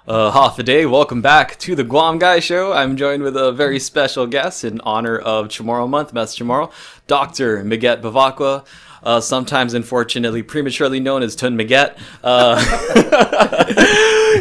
Half a day. Welcome back to the Guam Guy show. I'm joined with a very special guest in honor of Chamorro month, Mes Chamorro, Dr. Miguet Bevaqua, sometimes unfortunately prematurely known as Tun Miguet.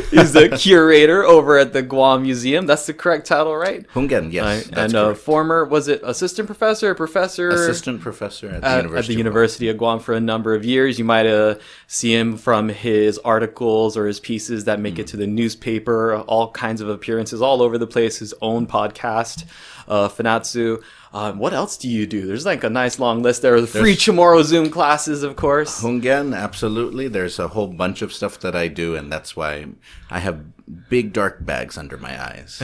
He's the curator over at the Guam Museum. That's the correct title, right? Hungen, yes. Right. And former, was it assistant professor or professor? Assistant professor at the University of Guam for a number of years. You might see him from his articles or his pieces that make it to the newspaper, all kinds of appearances all over the place, his own podcast, Fanatsu. What else do you do? There's like a nice long list. There are the free Chamorro Zoom classes, of course. Hungen, absolutely. There's a whole bunch of stuff that I do, and that's why I have big dark bags under my eyes.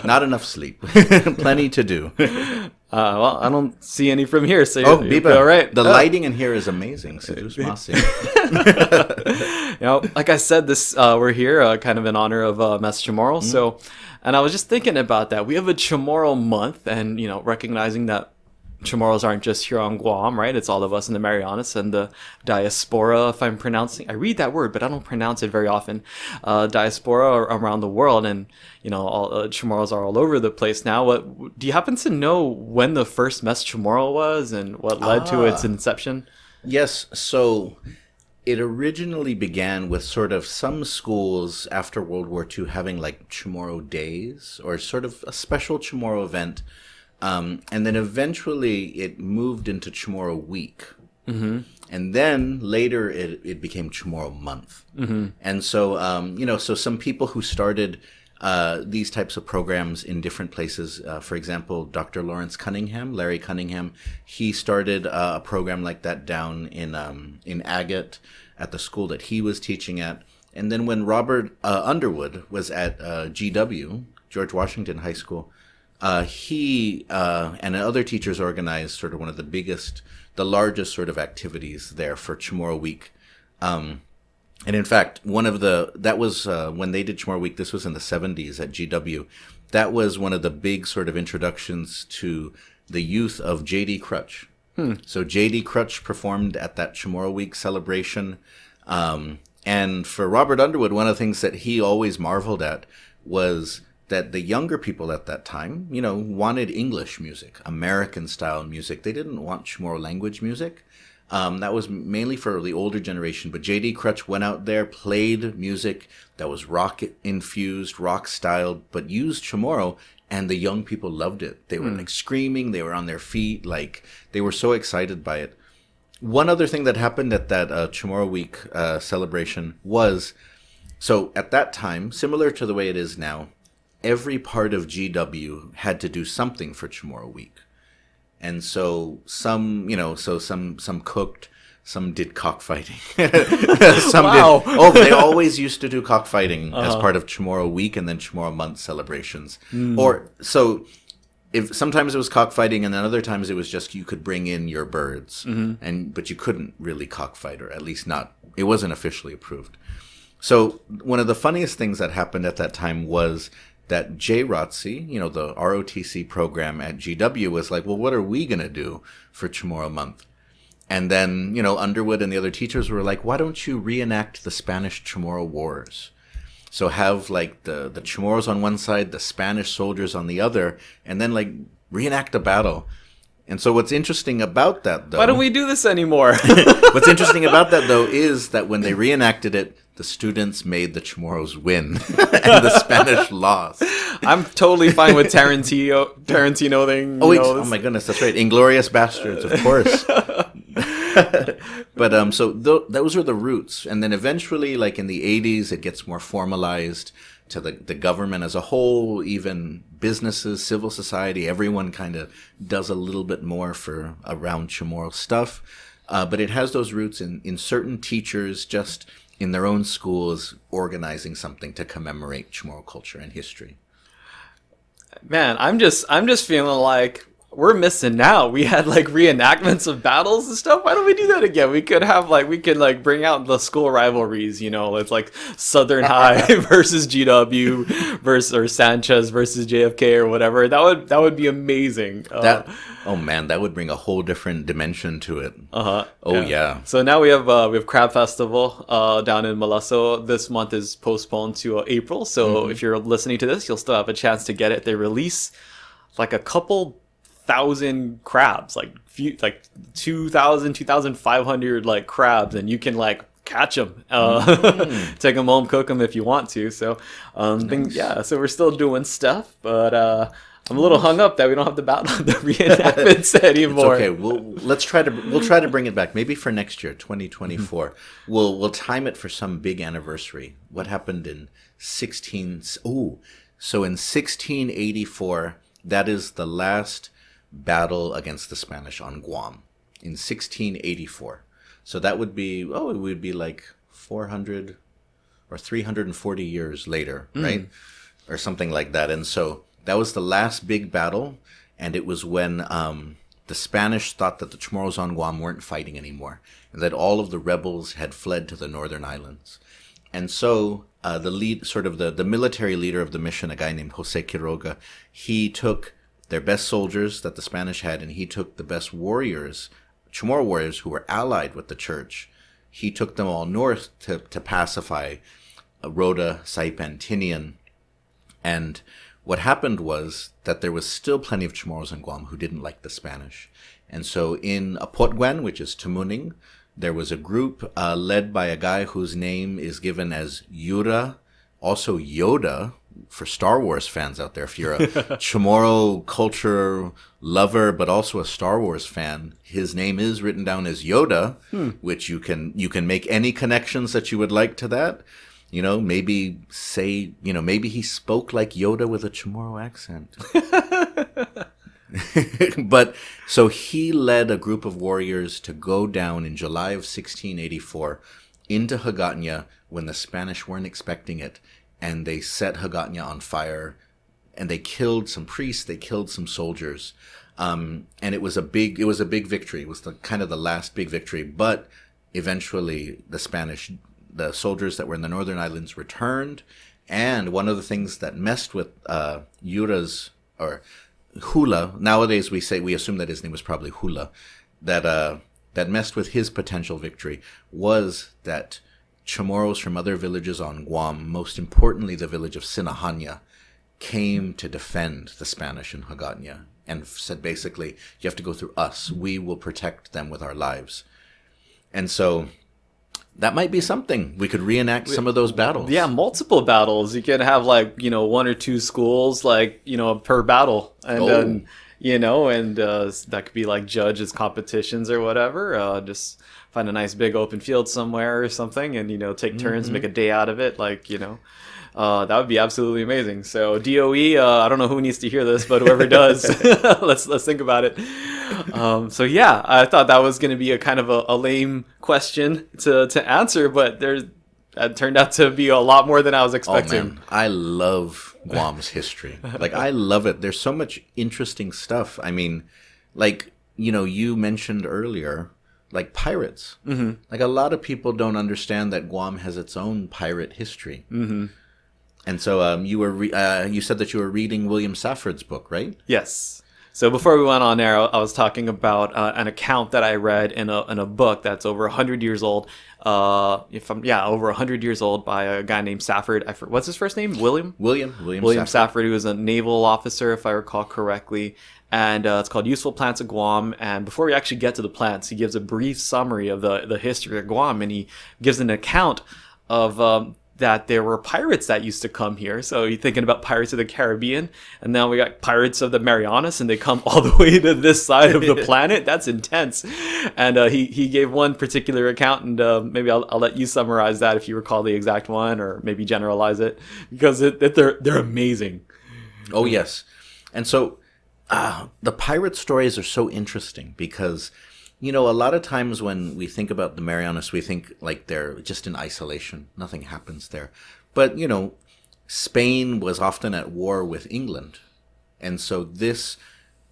Not enough sleep. Plenty to do. Well, I don't see any from here, so you'll be all right. The lighting in here is amazing. Like I said, this we're here kind of in honor of Mes Chamorro. So, and I was just thinking about that. We have a Chamorro month, and recognizing that Chamorros aren't just here on Guam, right? It's all of us in the Marianas and the diaspora, if I'm pronouncing. I read that word, but I don't pronounce it very often. Diaspora around the world, and all Chamorros are all over the place now. Do you happen to know when the first Mes Chamorro was and what led to its inception? Yes, so it originally began with sort of some schools after World War II having like Chamorro days or sort of a special Chamorro event. And then eventually it moved into Chamorro week. Mm-hmm. And then later it became Chamorro month. Mm-hmm. And so, so some people who started these types of programs in different places, for example, Dr. Larry Cunningham, he started a program like that down in Agate at the school that he was teaching at. And then when Robert Underwood was at GW, George Washington High School, he and other teachers organized sort of one of the largest sort of activities there for Chamorro Week. And in fact, that was when they did Chamorro Week, this was in the 70s at GW. That was one of the big sort of introductions to the youth of J.D. Crutch. So J.D. Crutch performed at that Chamorro Week celebration. And for Robert Underwood, one of the things that he always marveled at was that the younger people at that time, wanted English music, American-style music. They didn't want Chamorro language music. That was mainly for the older generation. But J.D. Crutch went out there, played music that was rock-infused, rock-styled, but used Chamorro, and the young people loved it. They were like screaming. They were on their feet. Like, they were so excited by it. One other thing that happened at that Chamorro Week celebration was, so at that time, similar to the way it is now, every part of GW had to do something for Chamorro Week. And so some cooked, some did cockfighting. Wow. They always used to do cockfighting as part of Chamorro Week and then Chamorro Month celebrations. Or so if sometimes it was cockfighting and then other times it was just you could bring in your birds but you couldn't really cockfight, or at least not, it wasn't officially approved. So one of the funniest things that happened at that time was that JROTC, the ROTC program at GW, was like, well, what are we going to do for Chamorro Month? And then, Underwood and the other teachers were like, why don't you reenact the Spanish Chamorro Wars? So have like the Chamorros on one side, the Spanish soldiers on the other, and then like reenact a battle. And so what's interesting about that, though... Why don't we do this anymore? What's interesting about that, though, is that when they reenacted it, the students made the Chamorros win and the Spanish lost. I'm totally fine with Tarantino thing. Oh my goodness, that's right. Inglourious Bastards, of course. But so those are the roots. And then eventually, like in the 80s, it gets more formalized to the government as a whole, even businesses, civil society, everyone kind of does a little bit more for around Chamorro stuff. But it has those roots in certain teachers just in their own schools organizing something to commemorate Chamorro culture and history. Man, I'm just feeling like we're missing out. We had like reenactments of battles and stuff. Why don't we do that again? We could bring out the school rivalries. It's like Southern High versus GW versus or Sanchez versus JFK or whatever. That would be amazing. Oh man, that would bring a whole different dimension to it. Yeah. So now we have Crab Festival down in Malesso. This month is postponed to April. So if you're listening to this, you'll still have a chance to get it. They release like a couple thousand crabs, like 2,000, 2,500 like crabs, and you can like catch them, take them home, cook them if you want to. So nice. So we're still doing stuff, but I'm a little hung up that we don't have the reenactments anymore. It's okay. We'll try to bring it back. Maybe for next year, 2024. We'll time it for some big anniversary. What happened in 1684, that is the last battle against the Spanish on Guam in 1684. So that would be, it would be like 400 or 340 years later, right? Or something like that. And so that was the last big battle. And it was when the Spanish thought that the Chamorros on Guam weren't fighting anymore, and that all of the rebels had fled to the northern islands. And so the military leader of the mission, a guy named Jose Quiroga, he took their best soldiers that the Spanish had, and he took the best warriors, Chamorro warriors who were allied with the church. He took them all north to pacify Rota, Saipan, Tinian. And what happened was that there was still plenty of Chamorros in Guam who didn't like the Spanish. And so in Apotguan, which is Tamuning, there was a group led by a guy whose name is given as Yura, also Yoda, for Star Wars fans out there. If you're a Chamorro culture lover, but also a Star Wars fan, his name is written down as Yoda, which you can make any connections that you would like to that. Maybe say, maybe he spoke like Yoda with a Chamorro accent. But so he led a group of warriors to go down in July of 1684 into Hagåtña when the Spanish weren't expecting it. And they set Hagåtña on fire, and they killed some priests, they killed some soldiers, and it was a big victory. It was the last big victory. But eventually, the soldiers that were in the northern islands returned, and one of the things that messed with Yura's or Hula, nowadays we assume that his name was probably Hula, that messed with his potential victory was that Chamorros from other villages on Guam, most importantly the village of Sinahaña, came to defend the Spanish in Hagåtña and said basically, you have to go through us. We will protect them with our lives. And so that might be something. We could reenact some of those battles. Yeah, multiple battles. You could have one or two schools per battle. And then, that could be like judges competitions or whatever. Just find a nice big open field somewhere or something and, take turns, make a day out of it. That would be absolutely amazing. So DOE, I don't know who needs to hear this, but whoever does, let's think about it. I thought that was going to be a kind of a lame question to answer, but that turned out to be a lot more than I was expecting. Oh man, I love Guam's history. I love it. There's so much interesting stuff. I mean, you mentioned earlier, pirates. Mm-hmm. A lot of people don't understand that Guam has its own pirate history. Mm-hmm. And so you said that you were reading William Safford's book, right? Yes. So before we went on air, I was talking about an account that I read in a book that's over 100 years old. Over 100 years old by a guy named Safford. What's his first name? William Safford, who was a naval officer, if I recall correctly. And it's called Useful Plants of Guam. And before we actually get to the plants, he gives a brief summary of the history of Guam, and he gives an account of that there were pirates that used to come here. So you're thinking about Pirates of the Caribbean, and now we got Pirates of the Marianas, and they come all the way to this side of the planet. That's intense. And he gave one particular account, and maybe I'll let you summarize that if you recall the exact one, or maybe generalize it, because they're amazing. Oh, yes. And so the pirate stories are so interesting because, a lot of times when we think about the Marianas, we think they're just in isolation. Nothing happens there. But, Spain was often at war with England. And so this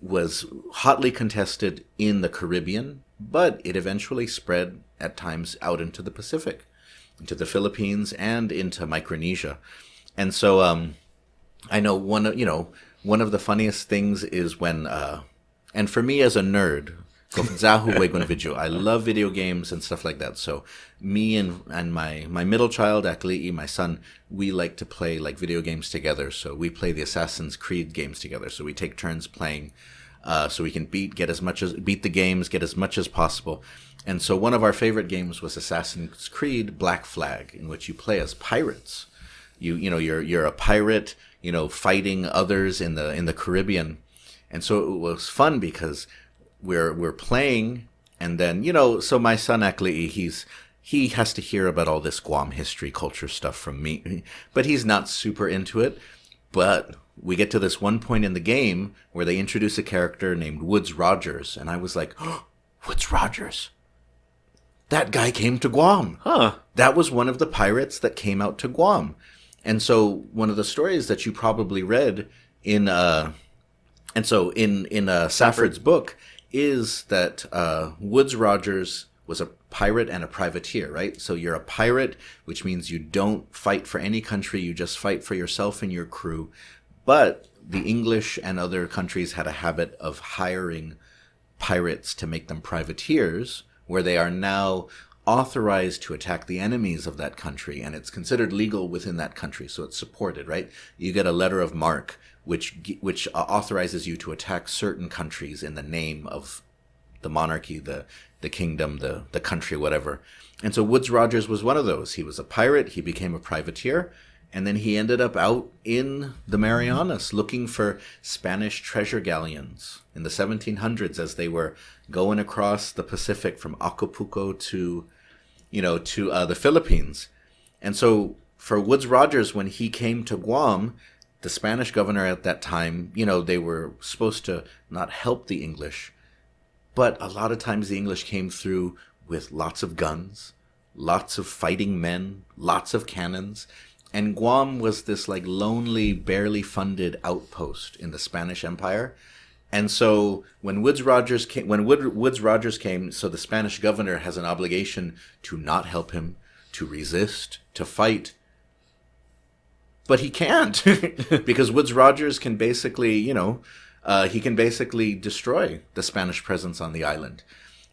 was hotly contested in the Caribbean, but it eventually spread at times out into the Pacific, into the Philippines, and into Micronesia. And so I know one of the funniest things is when, and for me as a nerd, I love video games and stuff like that. So me and my middle child, Akli'i, my son, we like to play like video games together. So we play the Assassin's Creed games together. So we take turns playing, so we can beat the games, get as much as possible. And so one of our favorite games was Assassin's Creed Black Flag, in which you play as pirates. You're a pirate, fighting others in the Caribbean. And so it was fun because we're playing, and then so my son Akli'i, he has to hear about all this Guam history, culture stuff from me, but he's not super into it. But we get to this one point in the game where they introduce a character named Woodes Rogers, and I was like, oh, Woodes Rogers, that guy came to Guam. That was one of the pirates that came out to Guam. And so one of the stories that you probably read in Safford's book is that Woodes Rogers was a pirate and a privateer, right? So you're a pirate, which means you don't fight for any country, you just fight for yourself and your crew. But the English and other countries had a habit of hiring pirates to make them privateers, where they are now authorized to attack the enemies of that country, and it's considered legal within that country, so it's supported, right? You get a letter of marque, which authorizes you to attack certain countries in the name of the monarchy, the kingdom, the country, whatever. And so Woodes Rogers was one of those. He was a pirate, he became a privateer, and then he ended up out in the Marianas looking for Spanish treasure galleons in the 1700s as they were going across the Pacific from Acapulco to the Philippines. And so for Woodes Rogers, when he came to Guam, the Spanish governor at that time, they were supposed to not help the English, but a lot of times the English came through with lots of guns, lots of fighting men, lots of cannons. And Guam was this like lonely, barely funded outpost in the Spanish Empire. And so when Woodes Rogers came, so the Spanish governor has an obligation to not help him, to resist, to fight. But he can't because Woodes Rogers can basically, he can basically destroy the Spanish presence on the island.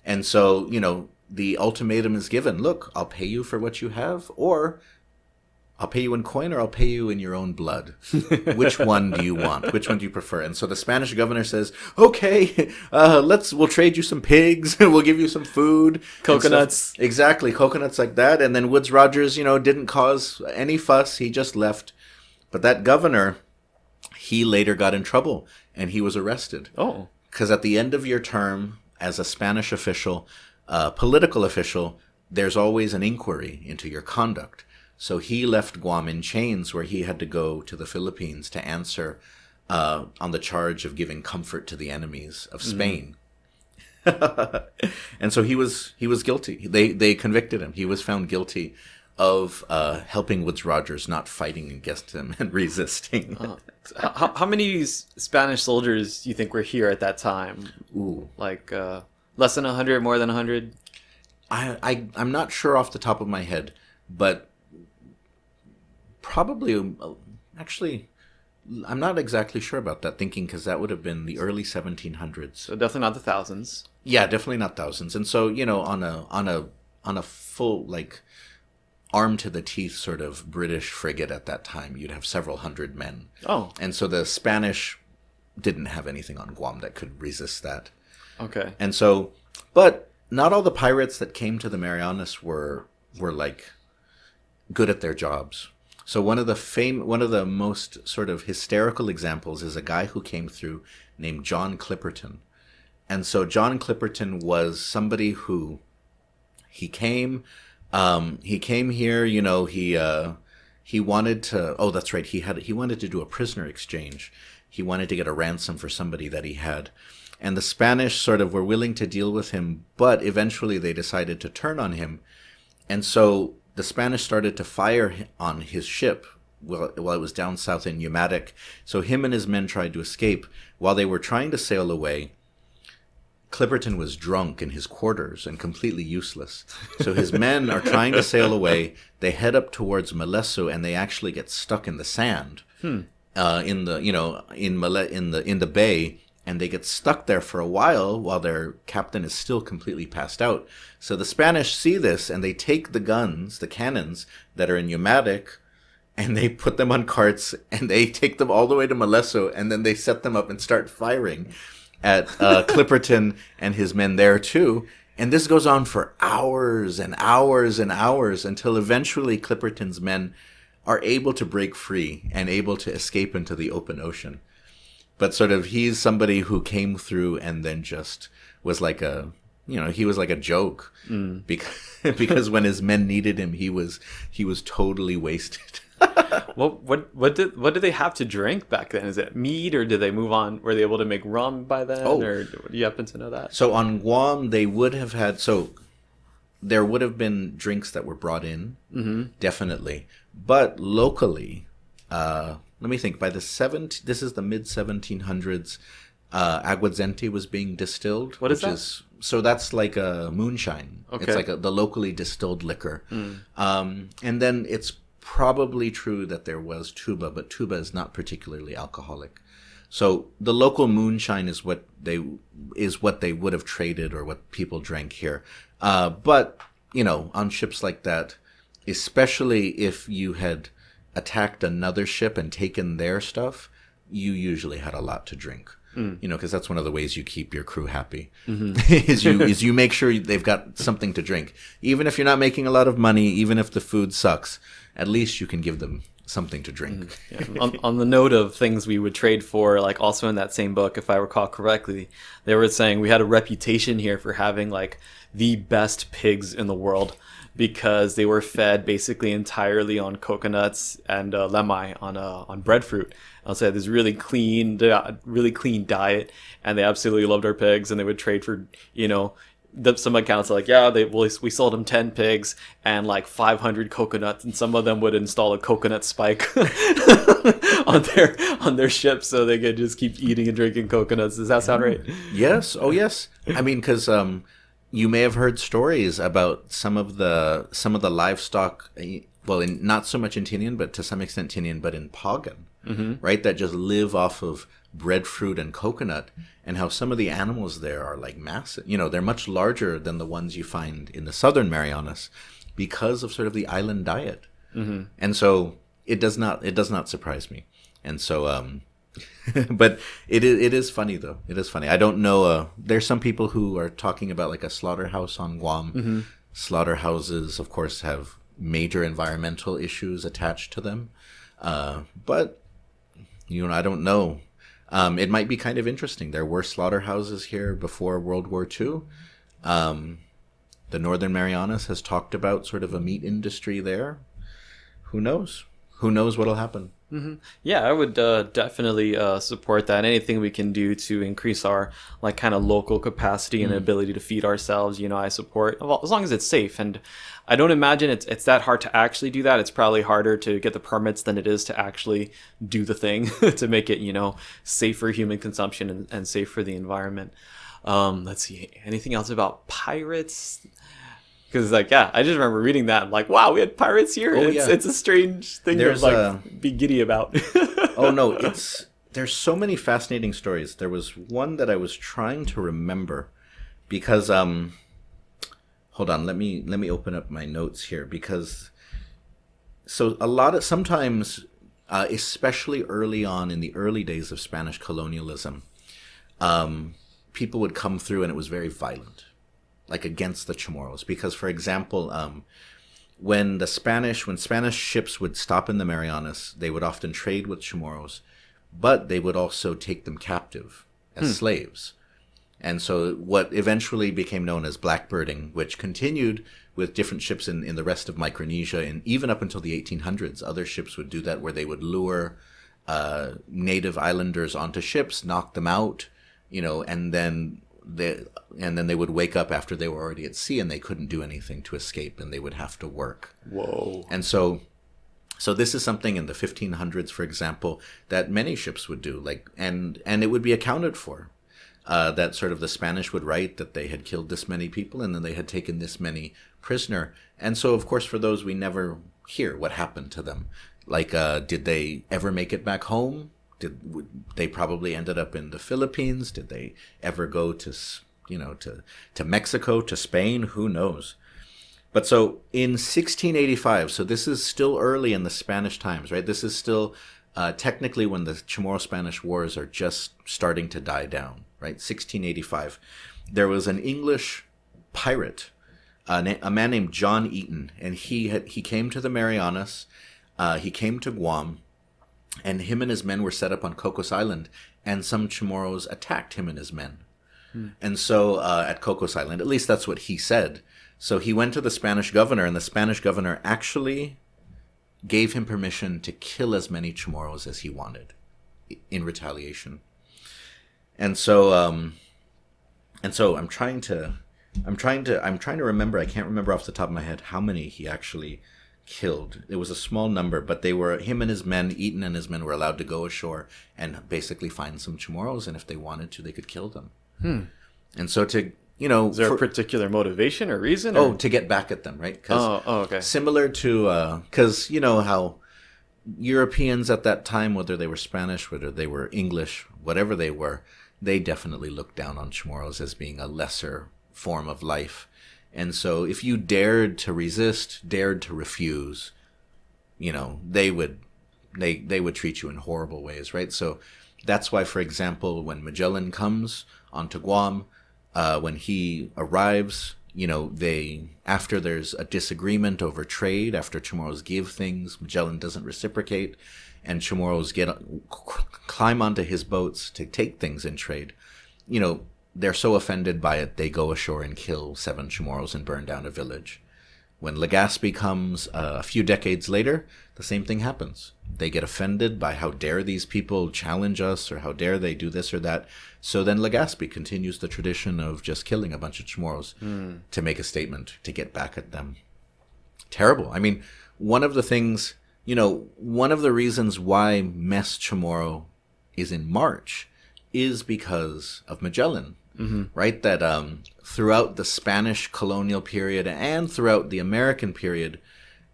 And so, the ultimatum is given. Look, I'll pay you for what you have, or I'll pay you in coin, or I'll pay you in your own blood. Which one do you want? Which one do you prefer? And so the Spanish governor says, okay, we'll trade you some pigs. We'll give you some food. Coconuts. Exactly. Coconuts like that. And then Woodes Rogers, didn't cause any fuss. He just left. But that governor, he later got in trouble and he was arrested. Oh. Because at the end of your term as a Spanish official, political official, there's always an inquiry into your conduct. So he left Guam in chains, where he had to go to the Philippines to answer on the charge of giving comfort to the enemies of Spain. And so he was guilty. They convicted him. He was found guilty of helping Woodes Rogers, not fighting against him and resisting. How many Spanish soldiers do you think were here at that time? Ooh, like less than 100, more than 100? I'm not sure off the top of my head, but probably, actually, I'm not exactly sure about that, thinking because that would have been the early 1700s. So definitely not the thousands. Yeah, definitely not thousands. And so, on a full, like, armed to the teeth sort of British frigate at that time, you'd have several hundred men. Oh. And so the Spanish didn't have anything on Guam that could resist that. Okay. And so, but not all the pirates that came to the Marianas were like good at their jobs. So one of the most sort of hysterical examples is a guy who came through named John Clipperton. And so John Clipperton was somebody who he came here, he wanted to, oh, that's right. He wanted to do a prisoner exchange. He wanted to get a ransom for somebody that he had. And the Spanish sort of were willing to deal with him, but eventually they decided to turn on him. And so the Spanish started to fire on his ship, it was down south in Pneumatic. So him and his men tried to escape. While they were trying to sail away, Clipperton was drunk in his quarters and completely useless. So his men are trying to sail away. They head up towards Malesso, and they actually get stuck in the sand in the bay, and they get stuck there for a while their captain is still completely passed out. So the Spanish see this, and they take the cannons that are in Pneumatic, and they put them on carts, and they take them all the way to Malesso, and then they set them up and start firing at Clipperton and his men there too. And this goes on for hours and hours and hours until eventually Clipperton's men are able to break free and able to escape into the open ocean. But sort of he's somebody who came through and then just was like he was like a joke because when his men needed him, he was totally wasted. What did they have to drink back then? Is it mead, or did they move on? Were they able to make rum by then? Or do you happen to know that? So on Guam, they would have had there would have been drinks that were brought in, definitely. But locally, let me think. By this is the mid 1700s. Aguardiente was being distilled. What is that? So that's like a moonshine. Okay. It's like the locally distilled liquor. And then it's probably true that there was tuba, but tuba is not particularly alcoholic. So the local moonshine is what they would have traded or what people drank here. But on ships like that, especially if you had attacked another ship and taken their stuff, you usually had a lot to drink. Because that's one of the ways you keep your crew happy, is you make sure they've got something to drink. Even if you're not making a lot of money, even if the food sucks, at least you can give them something to drink. Yeah. On the note of things we would trade for, like also in that same book, if I recall correctly, they were saying we had a reputation here for having like the best pigs in the world, because they were fed basically entirely on coconuts and lemai on breadfruit. I'll say this really clean diet, and they absolutely loved our pigs, and they would trade for, some accounts are like, we sold them 10 pigs and like 500 coconuts, and some of them would install a coconut spike on their ship so they could just keep eating and drinking coconuts. Does that sound right? Yes. Oh, yes. I mean, because you may have heard stories about some of the livestock. Well, not so much in Tinian, but to some extent Tinian, but in Pagan, right? That just live off of breadfruit and coconut, and how some of the animals there are like massive. They're much larger than the ones you find in the southern Marianas because of sort of the island diet. And so it does not surprise me. And so, but it is funny though. It is funny. I don't know. There's some people who are talking about like a slaughterhouse on Guam. Slaughterhouses, of course, have major environmental issues attached to them. But I don't know. It might be kind of interesting. There were slaughterhouses here before World War II. The Northern Marianas has talked about sort of a meat industry there. Who knows? Who knows what'll happen? Yeah, I would definitely support that. Anything we can do to increase our like kind of local capacity and ability to feed ourselves, I support, as long as it's safe. And I don't imagine it's that hard to actually do that. It's probably harder to get the permits than it is to actually do the thing to make it, safe for human consumption and safe for the environment. Let's see, anything else about pirates? Because I just remember reading that. I'm like, wow, we had pirates here. It's a strange thing to be giddy about. Oh no, there's so many fascinating stories. There was one that I was trying to remember because hold on, let me open up my notes here, because sometimes especially early on in the early days of Spanish colonialism, people would come through and it was very violent, like against the Chamorros. Because, for example, when Spanish ships would stop in the Marianas, they would often trade with Chamorros, but they would also take them captive as slaves. And so what eventually became known as blackbirding, which continued with different ships in the rest of Micronesia, and even up until the 1800s, other ships would do that, where they would lure native islanders onto ships, knock them out, and then they would wake up after they were already at sea and they couldn't do anything to escape, and they would have to work. Whoa. And so So this is something in the 1500s, for example, that many ships would do, like, and it would be accounted for. That sort of the Spanish would write that they had killed this many people and then they had taken this many prisoner. And so, of course, for those, we never hear what happened to them. Like, did they ever make it back home? They probably ended up in the Philippines? Did they ever go to Mexico, to Spain? Who knows? But so in 1685, so this is still early in the Spanish times, right? This is still technically when the Chamorro-Spanish Wars are just starting to die down, right? 1685. There was an English pirate, a man named John Eaton, and he came to the Marianas, he came to Guam, and him and his men were set up on Cocos Island, and some Chamorros attacked him and his men. And so at Cocos Island, at least that's what he said. So he went to the Spanish governor, and the Spanish governor actually gave him permission to kill as many Chamorros as he wanted in retaliation. And so I'm trying to remember. I can't remember off the top of my head how many he actually killed. It was a small number, but they were, him and his men, Eaton and his men, were allowed to go ashore and basically find some Chamorros, and if they wanted to, they could kill them. And so to, is there a particular motivation or reason? Or? To get back at them, right? Okay. Similar to, because you know how Europeans at that time, whether they were Spanish, whether they were English, whatever they were, they definitely looked down on Chamorros as being a lesser form of life. And so if you dared to resist, dared to refuse, they would treat you in horrible ways, right? So that's why, for example, when Magellan comes onto Guam, when he arrives, after there's a disagreement over trade, after Chamorros give things, Magellan doesn't reciprocate, and Chamorros climb onto his boats to take things in trade, they're so offended by it, they go ashore and kill 7 Chamorros and burn down a village. When Legazpi comes a few decades later, the same thing happens. They get offended by how dare these people challenge us, or how dare they do this or that. So then Legazpi continues the tradition of just killing a bunch of Chamorros to make a statement, to get back at them. Terrible. I mean, one of the reasons why Mes Chamorro is in March is because of Magellan. Right? That throughout the Spanish colonial period and throughout the American period,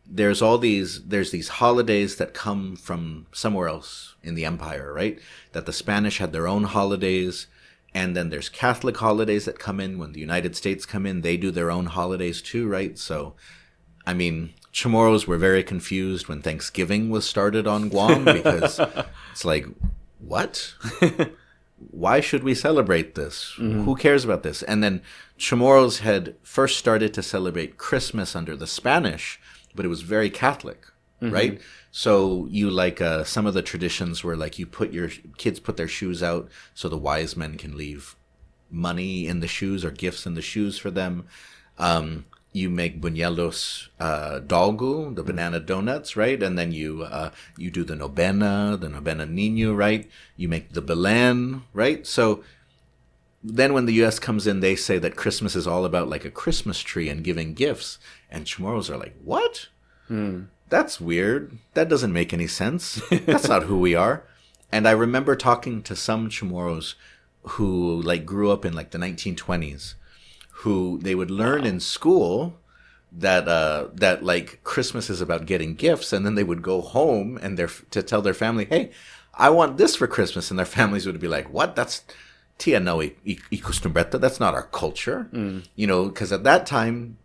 there's these holidays that come from somewhere else in the empire, right? That the Spanish had their own holidays, and then there's Catholic holidays that come in. When the United States come in, they do their own holidays too, right? So, I mean, Chamorros were very confused when Thanksgiving was started on Guam because it's like, what? Why should we celebrate this? Who cares about this? And then Chamorros had first started to celebrate Christmas under the Spanish, but it was very Catholic, right? So you some of the traditions were like your kids put their shoes out so the wise men can leave money in the shoes or gifts in the shoes for them. You make buñuelos dalgu, the banana donuts, right? And then you do the novena niño, right? You make the Belen, right? So then when the U.S. comes in, they say that Christmas is all about like a Christmas tree and giving gifts. And Chamorros are like, what? That's weird. That doesn't make any sense. That's not who we are. And I remember talking to some Chamorros who grew up in the 1920s, who they would learn in school that Christmas is about getting gifts, and then they would go home and to tell their family, hey, I want this for Christmas, and their families would be like, what? That's tia no y costumbreta. That's not our culture, because at that time,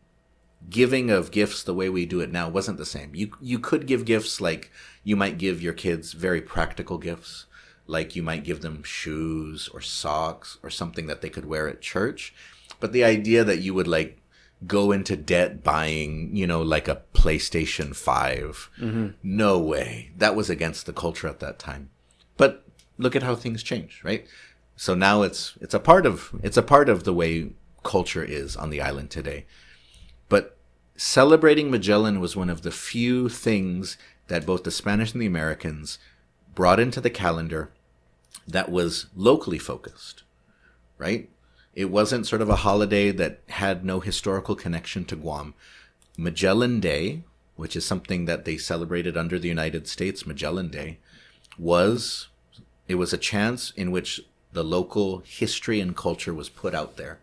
giving of gifts the way we do it now wasn't the same. You could give gifts, like you might give your kids very practical gifts, like you might give them shoes or socks or something that they could wear at church. But the idea that you would go into debt buying, a PlayStation 5, no way. That was against the culture at that time. But look at how things change, right? So now it's a part of the way culture is on the island today. But celebrating Magellan was one of the few things that both the Spanish and the Americans brought into the calendar that was locally focused, right? It wasn't sort of a holiday that had no historical connection to Guam. Magellan Day which is something that they celebrated under the United States, Magellan Day, was a chance in which the local history and culture was put out there,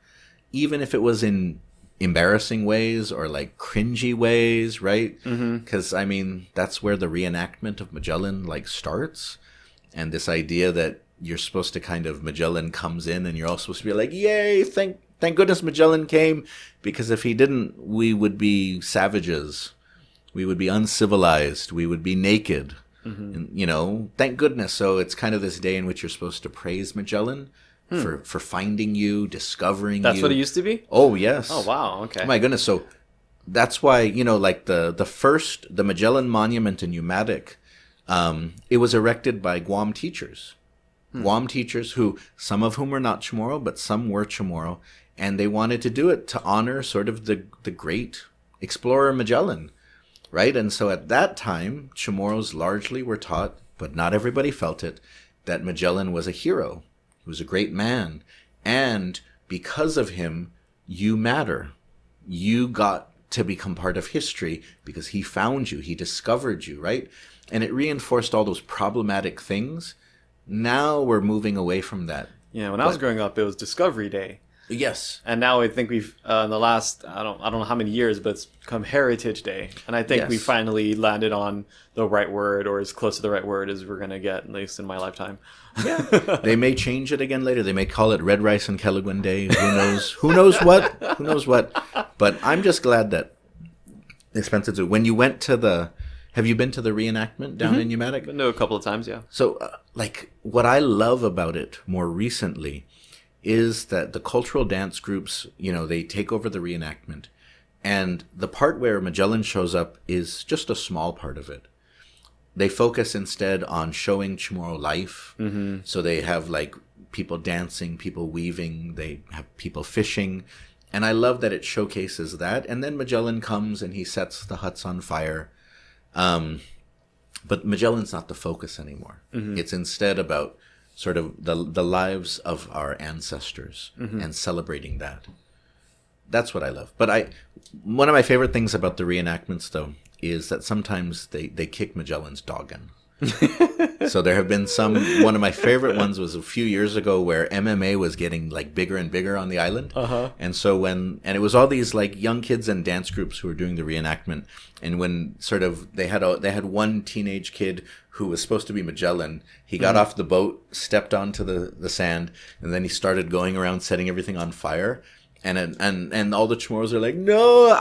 even if it was in embarrassing ways or like cringy ways, right? Because I mean, that's where the reenactment of Magellan like starts, and this idea that you're supposed to kind of, Magellan comes in and you're all supposed to be like, yay, thank goodness Magellan came, because if he didn't, we would be savages, we would be uncivilized, we would be naked. And, you know, thank goodness. So it's kind of this day in which you're supposed to praise Magellan for finding you, discovering you. That's what it used to be? Oh, yes. Oh, wow. Okay. Oh, my goodness. So that's why, you know, like the Magellan Monument in Umatic, it was erected by Guam teachers. Guam teachers who, some of whom were not Chamorro, but some were Chamorro. And they wanted to do it to honor sort of the great explorer Magellan. Right? And so at that time, Chamorros largely were taught, but not everybody felt it, that Magellan was a hero. He was a great man. And because of him, you matter. You got to become part of history because he found you. He discovered you, right? And it reinforced all those problematic things. Now we're moving away from that. Yeah, when I was growing up, it was Discovery Day. Yes. And now I think we've in the last I don't know how many years, but it's become Heritage Day, and I think we finally landed on the right word, or as close to the right word as we're gonna get, at least in my lifetime. Yeah. They may change it again later. They may call it Red Rice and Kelligwin Day. Who knows? Who knows what? Who knows what? But I'm just glad that Spencer. When you went to have you been to the reenactment down in Umatic? Been to a couple of times, yeah. So, like, what I love about it more recently is that the cultural dance groups, you know, they take over the reenactment. And the part where Magellan shows up is just a small part of it. They focus instead on showing Chamorro life. So they have, like, people dancing, people weaving, they have people fishing. And I love that it showcases that. And then Magellan comes and he sets the huts on fire. But Magellan's not the focus anymore. It's instead about sort of the lives of our ancestors and celebrating that. That's what I love. But one of my favorite things about the reenactments, though, is that sometimes they kick Magellan's dog in. So there have been one of my favorite ones was a few years ago where MMA was getting like bigger and bigger on the island. And so and it was all these like young kids and dance groups who were doing the reenactment. And when sort of they had one teenage kid who was supposed to be Magellan, he got off the boat, stepped onto the sand, and then he started going around setting everything on fire. And all the Chamorros are like, no,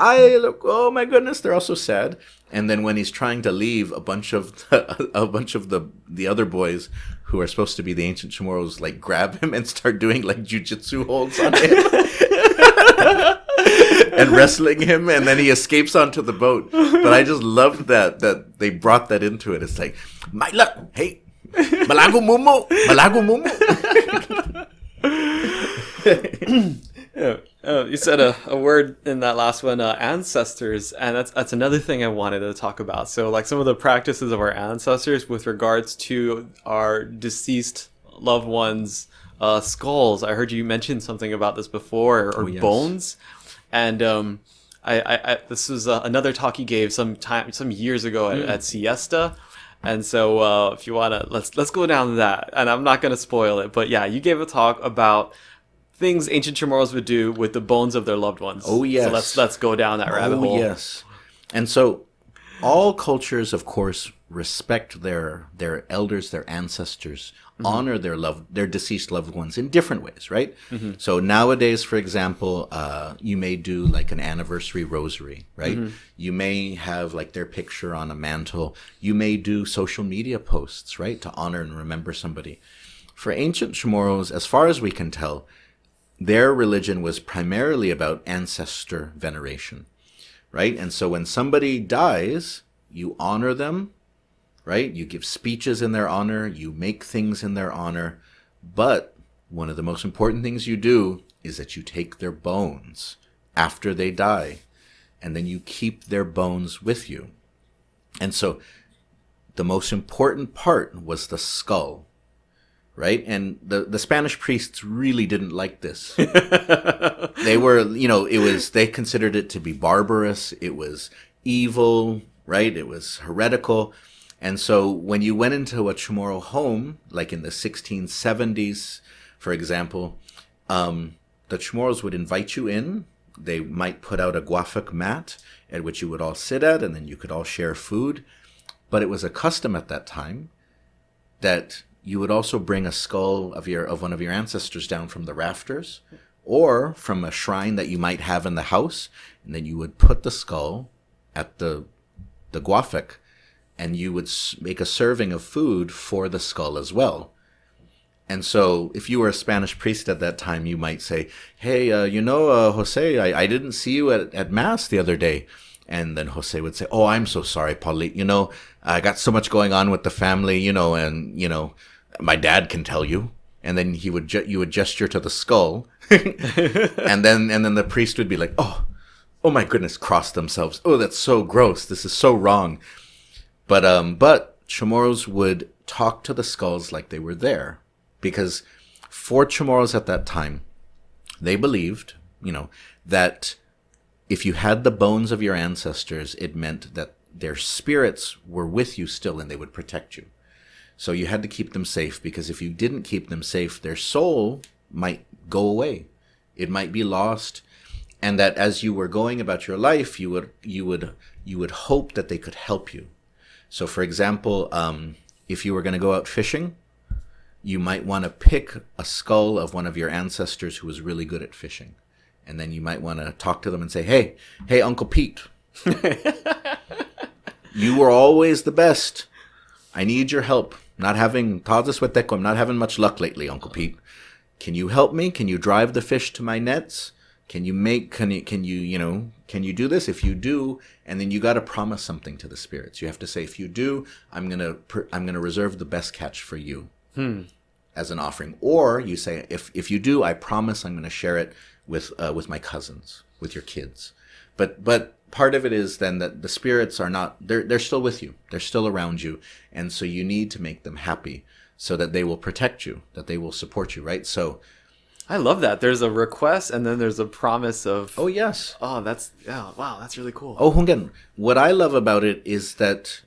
oh my goodness, they're all so sad. And then when he's trying to leave, a bunch of the other boys who are supposed to be the ancient Chamorros like grab him and start doing like jujitsu holds on him. And wrestling him, and then he escapes onto the boat. But I just loved that they brought that into it. It's like, my luck, hey, malago mumu. Yeah. You said a word in that last one, ancestors, and that's another thing I wanted to talk about. So, like some of the practices of our ancestors with regards to our deceased loved ones' skulls. I heard you mention something about this before, or yes. bones, and I this was another talk you gave some years ago at Siesta. And so, if you wanna, let's go down to that, and I'm not gonna spoil it, but yeah, you gave a talk about things ancient Chamorros would do with the bones of their loved ones. Oh yes. So let's go down that rabbit hole. Oh yes. And so all cultures, of course, respect their elders, their ancestors, honor their deceased loved ones in different ways, right? So nowadays, for example, you may do like an anniversary rosary, right? You may have like their picture on a mantle. You may do social media posts, right, to honor and remember somebody. For ancient Chamorros, as far as we can tell, their religion was primarily about ancestor veneration, right? And so when somebody dies, you honor them, right? You give speeches in their honor, you make things in their honor. But one of the most important things you do is that you take their bones after they die, and then you keep their bones with you. And so the most important part was the skull. Right? And the Spanish priests really didn't like this. They were, they considered it to be barbarous. It was evil. right? It was heretical. And so when you went into a Chamorro home, like in the 1670s, for example, the Chamorros would invite you in. They might put out a guafac mat at which you would all sit at, and then you could all share food. But it was a custom at that time that you would also bring a skull of one of your ancestors down from the rafters or from a shrine that you might have in the house, and then you would put the skull at the guafac, and you would make a serving of food for the skull as well. And so if you were a Spanish priest at that time, you might say, hey, Jose, I didn't see you at Mass the other day. And then Jose would say, oh, I'm so sorry, Paulie. I got so much going on with the family, and, my dad can tell you. And then you would gesture to the skull. and then the priest would be like, oh my goodness, cross themselves. Oh, that's so gross. This is so wrong. But Chamorros would talk to the skulls like they were there. Because for Chamorros at that time, they believed, that if you had the bones of your ancestors, it meant that their spirits were with you still and they would protect you. So you had to keep them safe, because if you didn't keep them safe, their soul might go away. It might be lost. And that as you were going about your life, you would hope that they could help you. So for example, if you were going to go out fishing, you might want to pick a skull of one of your ancestors who was really good at fishing. And then you might want to talk to them and say, hey, Uncle Pete, you were always the best. I need your help. I'm not having much luck lately, Uncle Pete. Can you help me? Can you drive the fish to my nets? Can you do this? If you do, and then you got to promise something to the spirits. You have to say, if you do, I'm going to reserve the best catch for you. As an offering. Or you say, if you do, I promise I'm going to share it with my cousins, with your kids. But part of it is then that the spirits are not, they're still with you. They're still around you. And so you need to make them happy so that they will protect you, that they will support you, right? So I love that. There's a request and then there's a promise of... Oh, yes. Oh, wow, that's really cool. Oh, Hungen, what I love about it is that,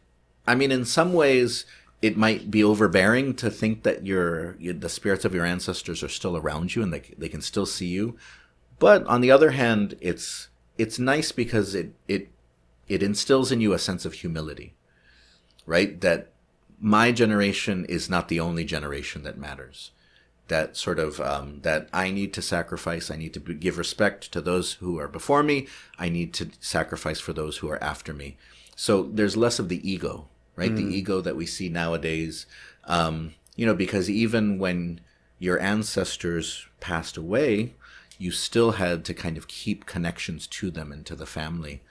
in some ways... It might be overbearing to think that the spirits of your ancestors are still around you and they can still see you. But on the other hand, it's nice because it instills in you a sense of humility, right? That my generation is not the only generation that matters. That sort of, that I need to sacrifice. I need to give respect to those who are before me. I need to sacrifice for those who are after me. So there's less of the ego. Right? The ego that we see nowadays, because even when your ancestors passed away, you still had to kind of keep connections to them and to the family.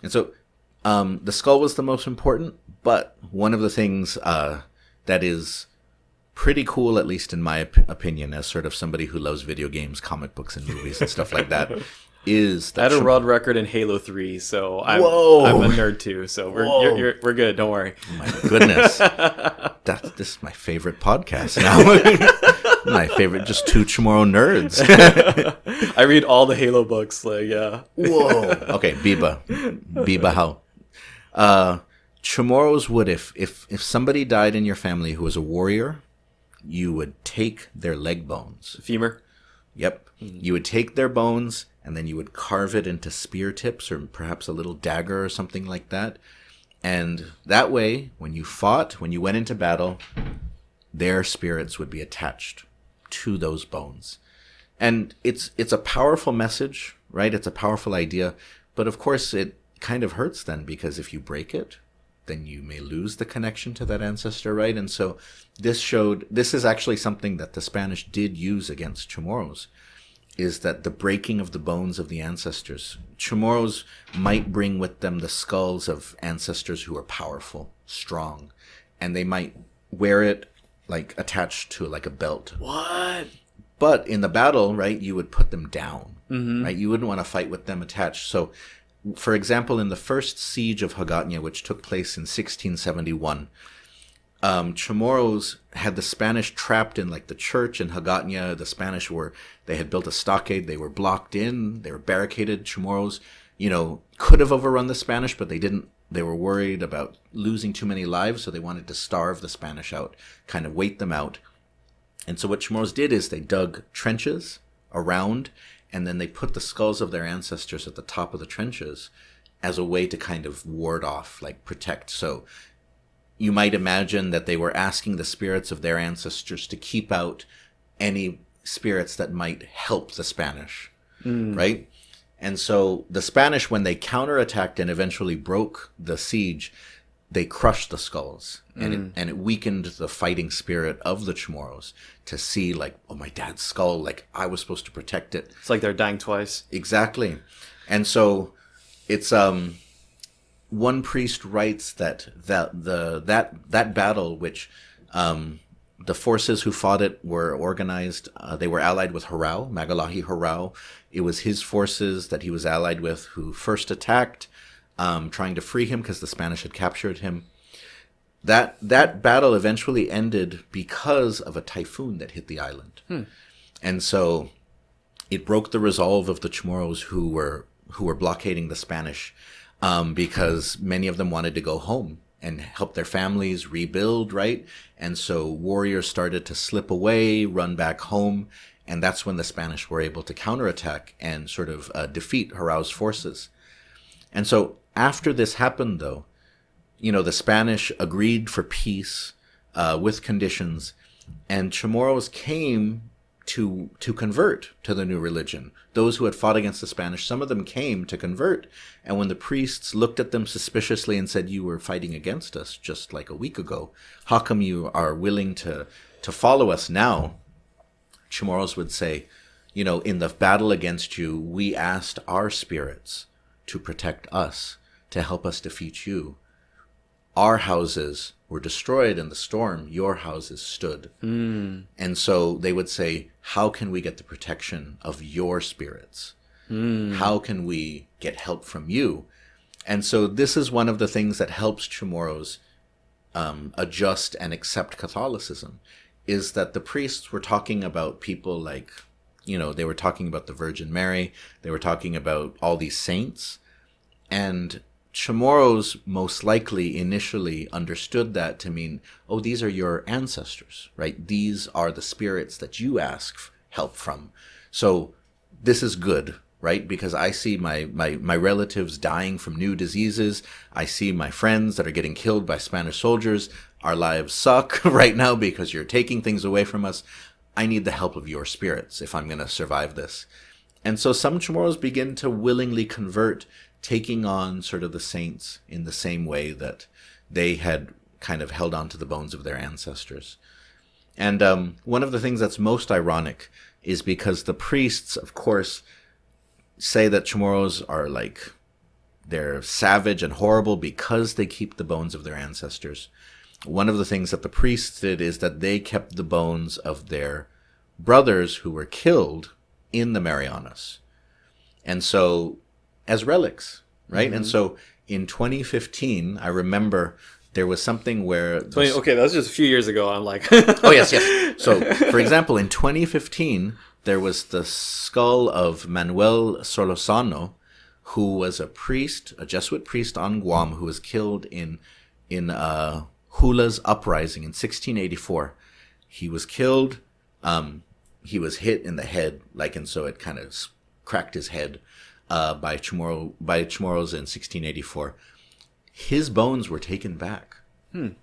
And so the skull was the most important, but one of the things that is pretty cool, at least in my opinion, as sort of somebody who loves video games, comic books, and movies and stuff like that, is that I had a world record in Halo 3, so I'm a nerd too. So we're good. Don't worry. Oh my goodness, this is my favorite podcast now. My favorite, just two Chamorro nerds. I read all the Halo books. Yeah. Whoa. Okay, Biba, how? Chamorros would, if somebody died in your family who was a warrior, you would take their leg bones. Femur. Yep. You would take their bones and then you would carve it into spear tips or perhaps a little dagger or something like that. And that way, when you fought, when you went into battle, their spirits would be attached to those bones. And it's a powerful message, right? It's a powerful idea. But of course, it kind of hurts then, because if you break it, then you may lose the connection to that ancestor, right? And so this is actually something that the Spanish did use against Chamorros, is that the breaking of the bones of the ancestors. Chamorros might bring with them the skulls of ancestors who are powerful, strong, and they might wear it like attached to like a belt. What? But in the battle, right, you would put them down, right? You wouldn't want to fight with them attached. So, for example, in the first siege of Hypocrisy, which took place in 1671, Chamorros had the Spanish trapped in like the church in Hypocrisy. The Spanish they had built a stockade. They were blocked in. They were barricaded. Chamorros, could have overrun the Spanish, but they didn't They were worried about losing too many lives, so they wanted to starve the Spanish out, kind of wait them out. And so what Chamorros did is they dug trenches around, and then they put the skulls of their ancestors at the top of the trenches as a way to kind of ward off, like protect. So you might imagine that they were asking the spirits of their ancestors to keep out any spirits that might help the Spanish, right? And so the Spanish, when they counterattacked and eventually broke the siege, they crushed the skulls, and it weakened the fighting spirit of the Chamorros to see, like, oh, my dad's skull, like, I was supposed to protect it. It's like they're dying twice. Exactly. And so it's one priest writes that battle, which the forces who fought it were organized. They were allied with Harao, Magalahi Harao. It was his forces that he was allied with who first attacked, trying to free him because the Spanish had captured him. That battle eventually ended because of a typhoon that hit the island. And so it broke the resolve of the Chamorros who were blockading the Spanish, because many of them wanted to go home and help their families rebuild, right? And so warriors started to slip away, run back home, and that's when the Spanish were able to counterattack and sort of defeat Harao's forces. And so after this happened, though, the Spanish agreed for peace with conditions, and Chamorros came to convert to the new religion. Those who had fought against the Spanish, some of them came to convert. And when the priests looked at them suspiciously and said, you were fighting against us just like a week ago, how come you are willing to follow us now? Chamorros would say, in the battle against you, we asked our spirits to protect us, to help us defeat you. Our houses were destroyed in the storm. Your houses stood. And so they would say, how can we get the protection of your spirits? How can we get help from you? And so this is one of the things that helps Chamorros adjust and accept Catholicism, is that the priests were talking about people like, they were talking about the Virgin Mary. They were talking about all these saints. And Chamorros most likely initially understood that to mean, oh, these are your ancestors, right? These are the spirits that you ask help from. So this is good, right? Because I see my relatives dying from new diseases. I see my friends that are getting killed by Spanish soldiers. Our lives suck right now because you're taking things away from us. I need the help of your spirits if I'm going to survive this. And so some Chamorros begin to willingly convert, taking on sort of the saints in the same way that they had kind of held on to the bones of their ancestors. And one of the things that's most ironic is because the priests, of course, say that Chamorros are like, they're savage and horrible because they keep the bones of their ancestors. One of the things that the priests did is that they kept the bones of their brothers who were killed in the Marianas. And so, as relics, right? And so in 2015, I remember there was something where... Okay, that was just a few years ago. I'm like... Oh, yes. So, for example, in 2015, there was the skull of Manuel Solosano, who was a priest, a Jesuit priest on Guam, who was killed in Hula's uprising in 1684. He was killed. He was hit in the head, and so it kind of cracked his head. By Chamorros in 1684. His bones were taken back. And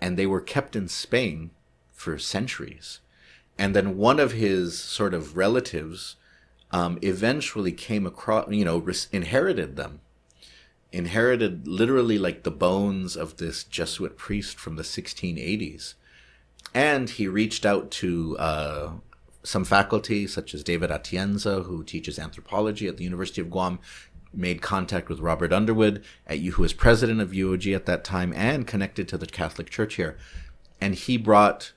they were kept in Spain for centuries. And then one of his sort of relatives eventually came across, inherited them. Inherited literally like the bones of this Jesuit priest from the 1680s. And he reached out to some faculty, such as David Atienza, who teaches anthropology at the University of Guam, made contact with Robert Underwood, who was president of UOG at that time and connected to the Catholic Church here. And he brought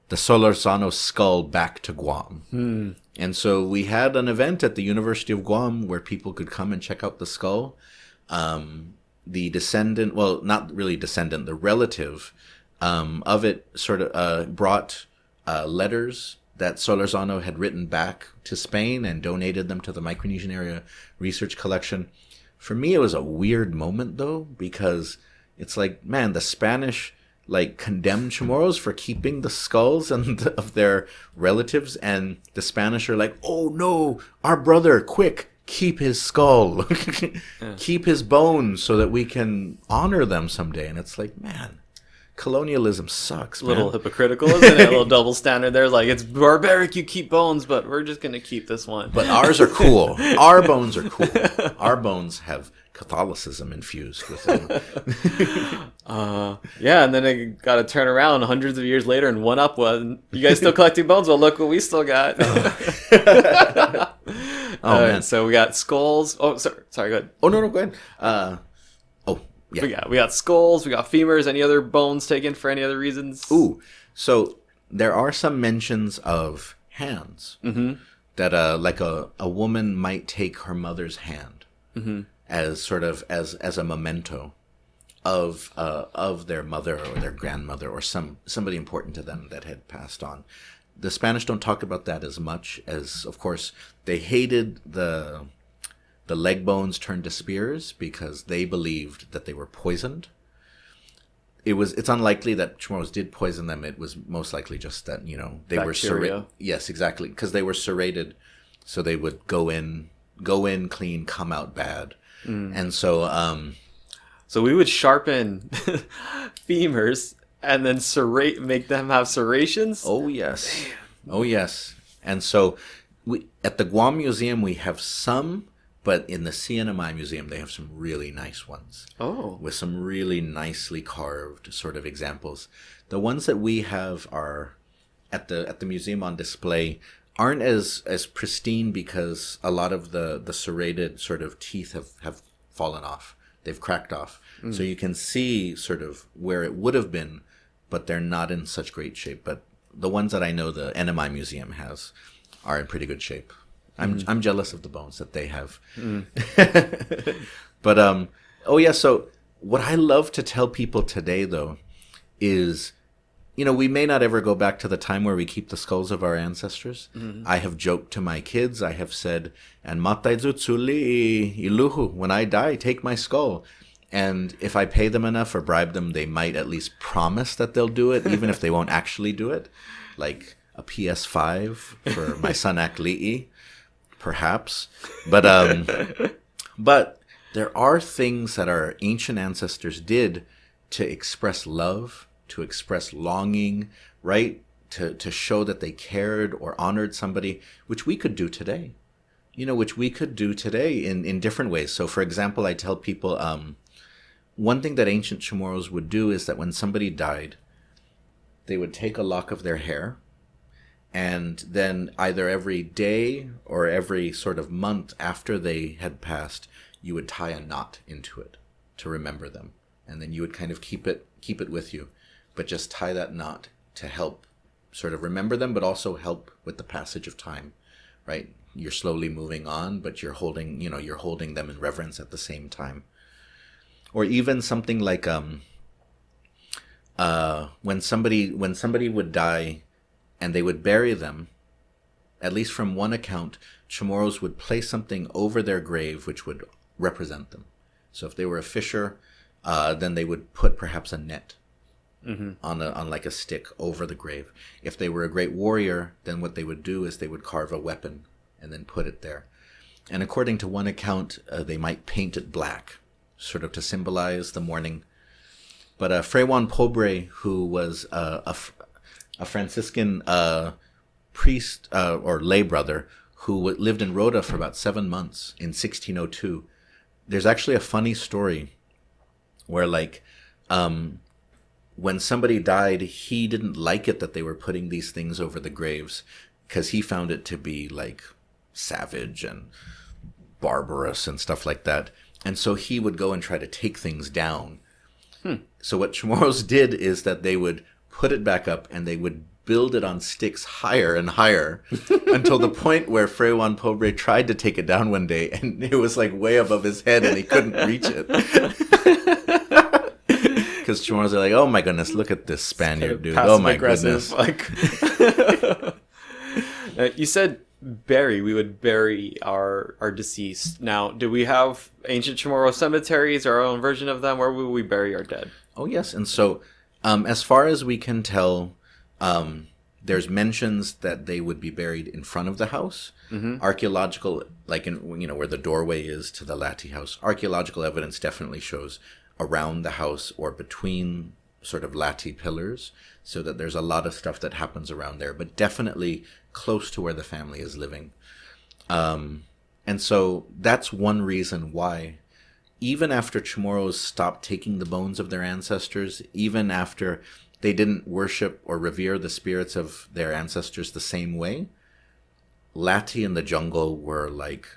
the Solorzano skull back to Guam. And so we had an event at the University of Guam where people could come and check out the skull. The descendant, well, not really descendant, the relative of it sort of brought letters that Solorzano had written back to Spain and donated them to the Micronesian Area Research Collection. For me, it was a weird moment though, because it's like, man, the Spanish like condemned Chamorros for keeping the skulls of their relatives, and the Spanish are like, oh no, our brother, quick, keep his skull, keep his bones so that we can honor them someday. And it's like, man, colonialism sucks, man. A little hypocritical, isn't it? A little double standard there. Like, it's barbaric, you keep bones, but we're just going to keep this one. But ours are cool. Our bones are cool. Our bones have Catholicism infused with them. Yeah, and then it got to turn around hundreds of years later and one up one. You guys still collecting bones? Well, look what we still got. Oh, man. So we got skulls. Oh, sorry, go ahead. Oh, no, go ahead. Yeah. We got skulls, we got femurs. Any other bones taken for any other reasons? Ooh, so there are some mentions of hands. Mm-hmm. That like a woman might take her mother's hand as sort of as a memento of their mother or their grandmother or somebody important to them that had passed on. The Spanish don't talk about that as much, as of course they hated the leg bones turned to spears because they believed that they were poisoned. It's unlikely that Chamorros did poison them. It was most likely just that, they Bacteria. were serrated. Yes, exactly, because they were serrated, so they would go in clean, come out bad. And so So we would sharpen femurs and then make them have serrations? oh yes. Oh yes. And so at the Guam Museum we have some, but in the CNMI Museum they have some really nice ones. Oh. With some really nicely carved sort of examples. The ones that we have are at the museum on display aren't as pristine because a lot of the serrated sort of teeth have fallen off. They've cracked off. So you can see sort of where it would have been, but they're not in such great shape. But the ones that I know the NMI Museum has are in pretty good shape. I'm jealous of the bones that they have. But oh yeah, so what I love to tell people today though is, we may not ever go back to the time where we keep the skulls of our ancestors. I have joked to my kids. I have said, "And matay zutsuli iluhu, when I die, take my skull." And if I pay them enough or bribe them, they might at least promise that they'll do it, even if they won't actually do it. Like a PS5 for my son Akli'i, perhaps. But there are things that our ancient ancestors did to express love, to express longing, right? To show that they cared or honored somebody, which we could do today. Which we could do today in different ways. So, for example, I tell people, one thing that ancient Chamorros would do is that when somebody died, they would take a lock of their hair, and then either every day or every sort of month after they had passed, you would tie a knot into it to remember them. And then you would kind of keep it with you, but just tie that knot to help sort of remember them, but also help with the passage of time, right? You're slowly moving on, but you're holding them in reverence at the same time. Or even something like when somebody would die and they would bury them, at least from one account, Chamorros would place something over their grave which would represent them. So if they were a fisher, then they would put perhaps a net on like a stick over the grave. If they were a great warrior, then what they would do is they would carve a weapon and then put it there. And according to one account, they might paint it black, sort of to symbolize the mourning. But Fray Juan Pobre, who was a Franciscan priest or lay brother who lived in Rota for about 7 months in 1602, there's actually a funny story where when somebody died, he didn't like it that they were putting these things over the graves because he found it to be savage and barbarous and stuff like that. And so he would go and try to take things down. So what Chamorros did is that they would put it back up and they would build it on sticks higher and higher until the point where Fray Juan Pobre tried to take it down one day and it was way above his head and he couldn't reach it. Because Chamorros are like, oh my goodness, look at this Spaniard, dude. Oh my goodness. You said we would bury our deceased. Now, do we have ancient Chamorro cemeteries, our own version of them? Where would we bury our dead? Oh, yes. And so, as far as we can tell, there's mentions that they would be buried in front of the house. Archaeological, like in, where the doorway is to the latte house, archaeological evidence definitely shows around the house or between sort of latte pillars, so that there's a lot of stuff that happens around there, but definitely close to where the family is living. And so that's one reason why, even after Chamorros stopped taking the bones of their ancestors, even after they didn't worship or revere the spirits of their ancestors the same way, latte in the jungle were like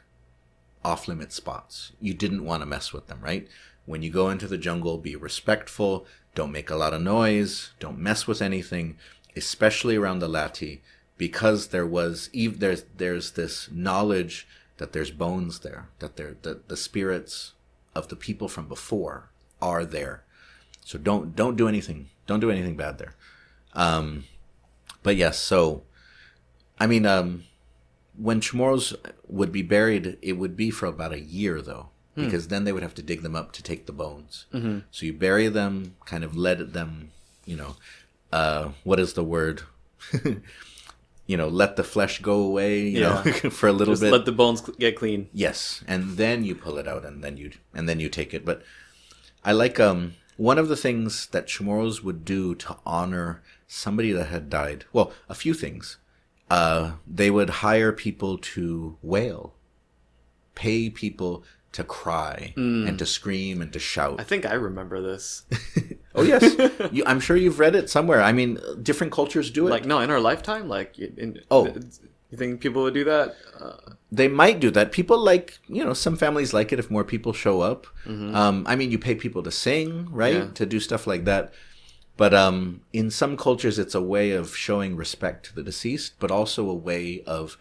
off-limit spots. You didn't want to mess with them, right? When you go into the jungle, be respectful, don't make a lot of noise, don't mess with anything, especially around the latte, because there's this knowledge that there's bones there, that the spirits of the people from before are there. So don't do anything. Don't do anything bad there. But yes, so I mean, when Chamorros would be buried, it would be for about a year though, because then they would have to dig them up to take the bones. So you bury them, kind of let them, what is the word? Let the flesh go away, you know, for a little bit. Let the bones get clean. Yes, and then you pull it out, and then you take it. But I like one of the things that Chamorros would do to honor somebody that had died. Well, a few things. They would hire people to wail, pay people to cry and to scream and to shout. I think I remember this. Oh, yes. I'm sure you've read it somewhere. I mean, different cultures do it. Like, no, in our lifetime? Like, you think people would do that? They might do that. People some families like it if more people show up. I mean, you pay people to sing, right? Yeah. To do stuff like that. But in some cultures, it's a way of showing respect to the deceased, but also a way of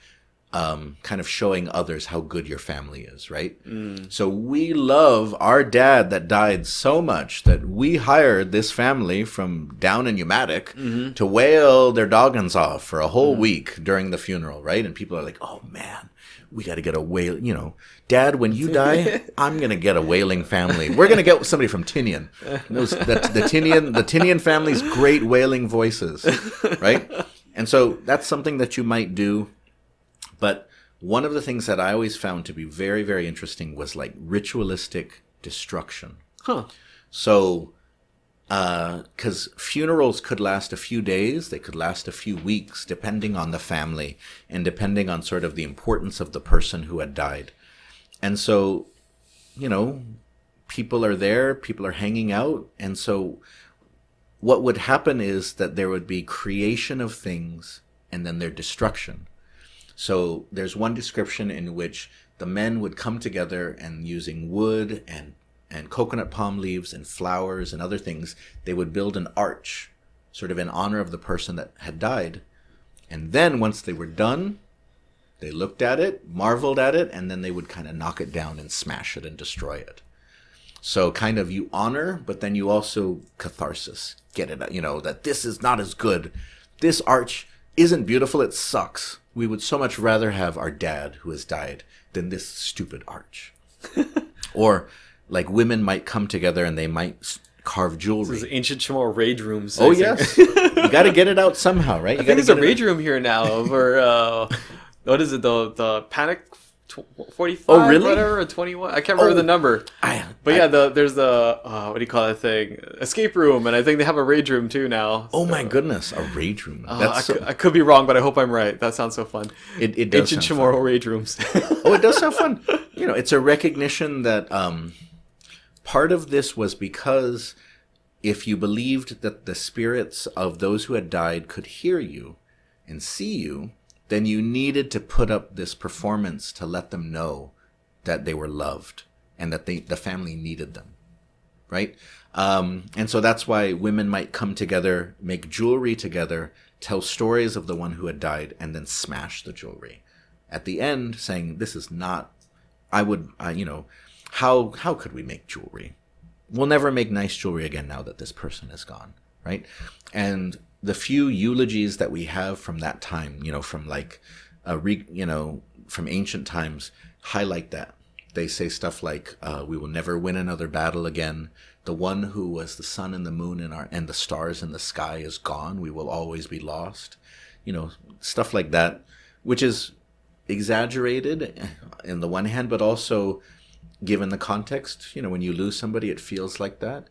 kind of showing others how good your family is, right? So we love our dad that died so much that we hired this family from down in Umatic to wail their doggins off for a whole week during the funeral, right? And people are like, oh man, we got to get a wail, Dad, when you die, I'm going to get a wailing family. We're going to get somebody from Tinian. The Tinian family's great wailing voices, right? And so that's something that you might do. But one of the things that I always found to be very, very interesting was like ritualistic destruction. So, because funerals could last a few days, they could last a few weeks, depending on the family and depending on sort of the importance of the person who had died. And so, people are there, people are hanging out. And so what would happen is that there would be creation of things and then their destruction. So there's one description in which the men would come together and using wood and coconut palm leaves and flowers and other things, they would build an arch sort of in honor of the person that had died. And then once they were done, they looked at it, marveled at it, and then they would kind of knock it down and smash it and destroy it. So kind of you honor, but then you also catharsis. Get it, that this is not as good. This arch isn't beautiful, it sucks. We would so much rather have our dad who has died than this stupid arch. Or like women might come together and they might carve jewelry. This is ancient Chamorro rage rooms. Oh, yes. You got to get it out somehow, right? I think there's a rage room here now for, what is it, the Panic 45? Oh, really? Whatever, or 21? I can't remember the number. There's the, what do you call that thing? Escape room, and I think they have a rage room too now. Oh, my goodness, a rage room. I could be wrong, but I hope I'm right. That sounds so fun. It does Ancient Chamorro rage rooms. Oh, it does sound fun. It's a recognition that part of this was because if you believed that the spirits of those who had died could hear you and see you, then you needed to put up this performance to let them know that they were loved and that the family needed them, right? And so that's why women might come together, make jewelry together, tell stories of the one who had died, and then smash the jewelry. At the end, saying, this is not, how could we make jewelry? We'll never make nice jewelry again now that this person is gone, right? And the few eulogies that we have from that time, from like from ancient times highlight that. They say stuff like, we will never win another battle again. The one who was the sun and the moon and the stars in the sky is gone. We will always be lost. Stuff like that, which is exaggerated in the one hand, but also given the context, when you lose somebody, it feels like that.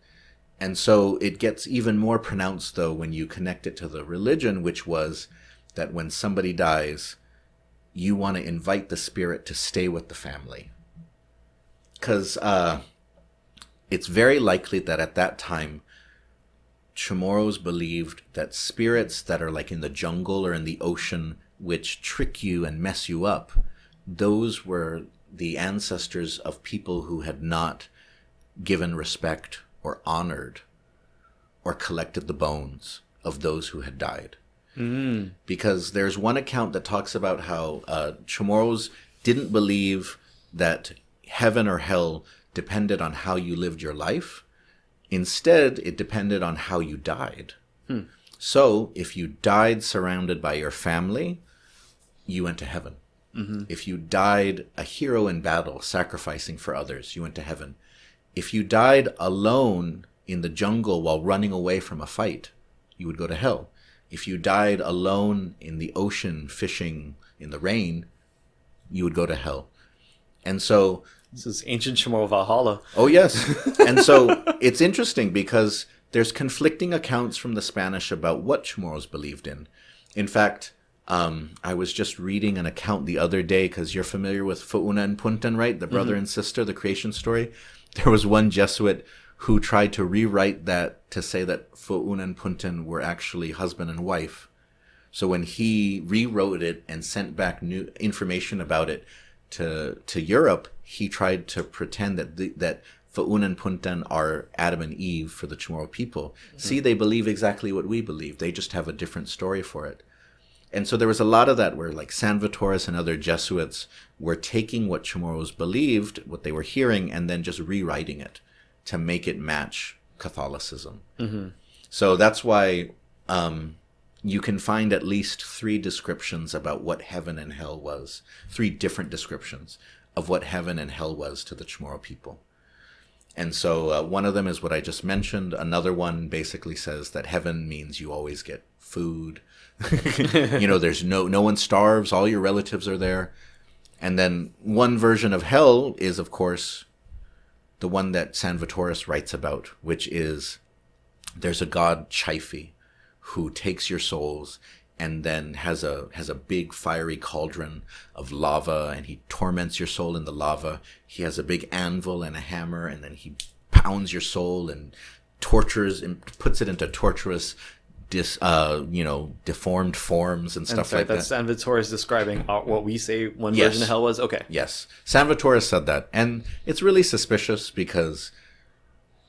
And so it gets even more pronounced, though, when you connect it to the religion, which was that when somebody dies, you want to invite the spirit to stay with the family. Because it's very likely that at that time, Chamorros believed that spirits that are like in the jungle or in the ocean, which trick you and mess you up, those were the ancestors of people who had not given respect or honored or collected the bones of those who had died. Because there's one account that talks about how Chamorros didn't believe that heaven or hell depended on how you lived your life. Instead, it depended on how you died. So if you died surrounded by your family, you went to heaven. If you died a hero in battle, sacrificing for others, you went to heaven. If you died alone in the jungle while running away from a fight, you would go to hell. If you died alone in the ocean fishing in the rain, you would go to hell. And so... This is ancient Chamorro Valhalla. Oh, yes. And so it's interesting because there's conflicting accounts from the Spanish about what Chamorros believed in. In fact, I was just reading an account the other day, because you're familiar with Fo'una and Puntan, right? The brother and sister, the creation story. There was one Jesuit who tried to rewrite that to say that Fo'una and Puntan were actually husband and wife. So when he rewrote it and sent back new information about it to Europe, he tried to pretend that Fo'una and Puntan are Adam and Eve for the Chamorro people. See, they believe exactly what we believe. They just have a different story for it. And so there was a lot of that where like Sanvitores and other Jesuits were taking what Chamorros believed, what they were hearing, and then just rewriting it to make it match Catholicism. So that's why you can find at least 3 descriptions about what heaven and hell was. 3 different descriptions of what heaven and hell was to the Chamorro people. And so one of them is what I just mentioned. Another one basically says that heaven means you always get food. There's no one starves. All your relatives are there. And then one version of hell is, of course, the one that Sanvitores writes about, which is there's a god Chaifi who takes your souls and then has a big fiery cauldron of lava, and he torments your soul in the lava. He has a big anvil and a hammer, and then he pounds your soul and tortures and puts it into torturous deformed forms and stuff like that. That's Sanvitores describing what we say one version of hell was? Okay. Yes. Sanvitores said that. And it's really suspicious because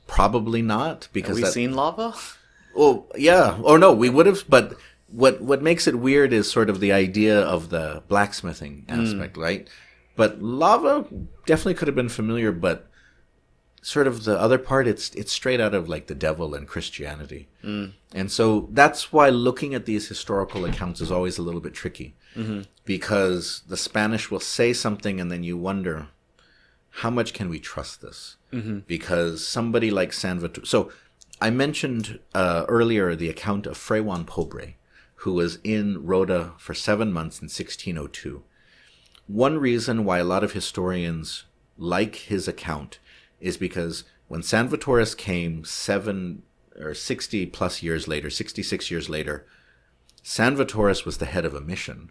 probably not. Because have we seen lava? Well, yeah. Or no, we would have. But what makes it weird is sort of the idea of the blacksmithing aspect, right? But lava definitely could have been familiar, but sort of the other part, it's straight out of like the devil and Christianity. And so that's why looking at these historical accounts is always a little bit tricky, because the Spanish will say something and then you wonder, how much can we trust this? Because somebody like Sanvitore... So I mentioned earlier the account of Fray Juan Pobre, who was in Rota for 7 months in 1602. One reason why a lot of historians like his account is because when Sanvitores came 66 years later, Sanvitores was the head of a mission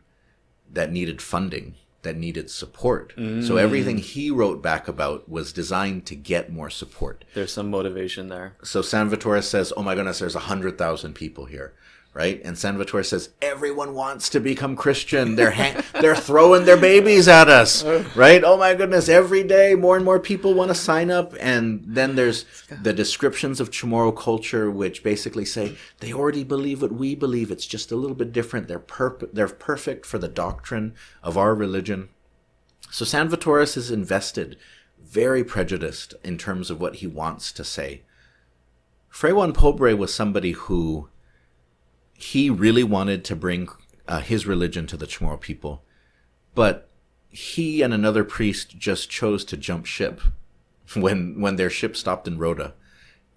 that needed funding, that needed support. So everything he wrote back about was designed to get more support. There's some motivation there. So Sanvitores says, oh my goodness, there's 100,000 people here. Right? And Sanvitore says, everyone wants to become Christian. They're throwing their babies at us. Right? Oh my goodness. Every day, more and more people want to sign up. And then there's the descriptions of Chamorro culture, which basically say, they already believe what we believe. It's just a little bit different. They're perfect for the doctrine of our religion. So Sanvitores is invested, very prejudiced in terms of what he wants to say. Fray Juan Pobre was somebody who... he really wanted to bring his religion to the Chamorro people, but he and another priest just chose to jump ship when their ship stopped in Rota.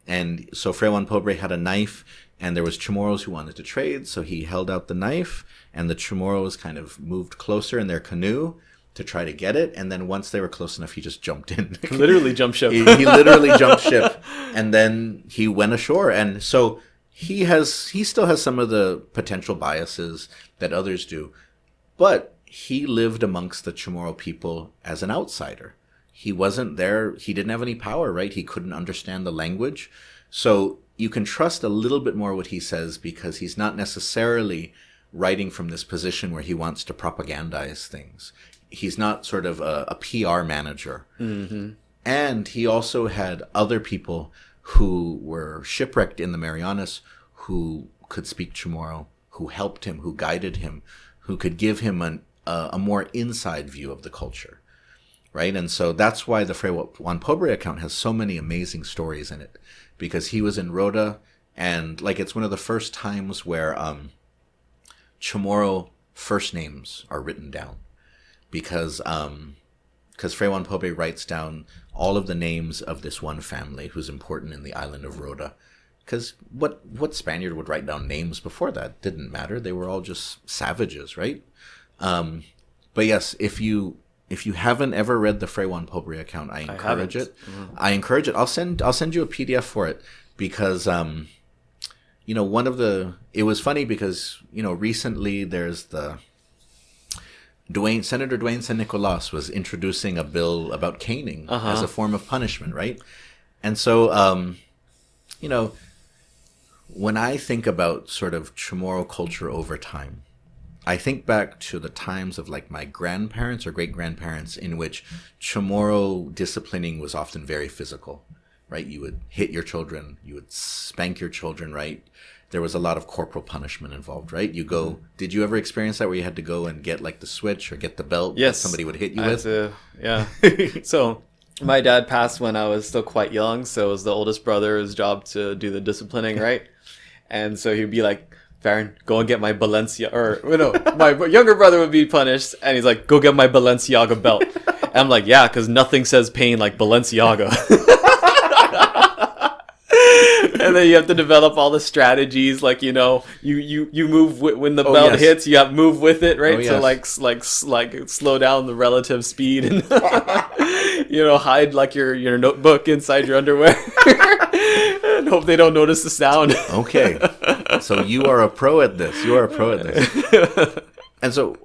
And so Fray Juan Pobre had a knife, and there was Chamorros who wanted to trade, so he held out the knife, and the Chamorros kind of moved closer in their canoe to try to get it, and then once they were close enough, he just jumped in. Literally jumped ship. He literally jumped ship, and then he went ashore. And so he still has some of the potential biases that others do, but he lived amongst the Chamorro people as an outsider. He wasn't there. He didn't have any power, right? He couldn't understand the language. So you can trust a little bit more what he says, because he's not necessarily writing from this position where he wants to propagandize things. He's not sort of a PR manager. Mm-hmm. And he also had other people who were shipwrecked in the Marianas who could speak Chamorro, who helped him, who guided him, who could give him a more inside view of the culture. Right? And so that's why the Fray Juan Pobre account has so many amazing stories in it, because he was in Rota, and like it's one of the first times where Chamorro first names are written down, because Fray Juan Pobre writes down all of the names of this one family who's important in the island of Rota. Because what Spaniard would write down names before that? Didn't matter. They were all just savages, right? But yes, if you haven't ever read the Fray Juan Pobre account, I encourage it. Mm-hmm. I encourage it. I'll send you a PDF for it, because it was funny because recently there's Senator Dwayne San Nicolas was introducing a bill about caning as a form of punishment, right? And so when I think about sort of Chamorro culture over time, I think back to the times of like my grandparents or great-grandparents, in which Chamorro disciplining was often very physical, right? You would hit your children, you would spank your children, right? There was a lot of corporal punishment involved, right? Did you ever experience that where you had to go and get like the switch or get the belt that somebody would hit you with? Yeah. So my dad passed when I was still quite young, so it was the oldest brother's job to do the disciplining, right? And so he'd be like, Farron, go and get my my younger brother would be punished, and he's like, go get my Balenciaga belt. And I'm like, yeah, because nothing says pain like Balenciaga. And then you have to develop all the strategies, like you move when the belt hits, you have to move with it, right? So like slow down the relative speed, and hide like your notebook inside your underwear, and hope they don't notice the sound. Okay, so you are a pro at this. And so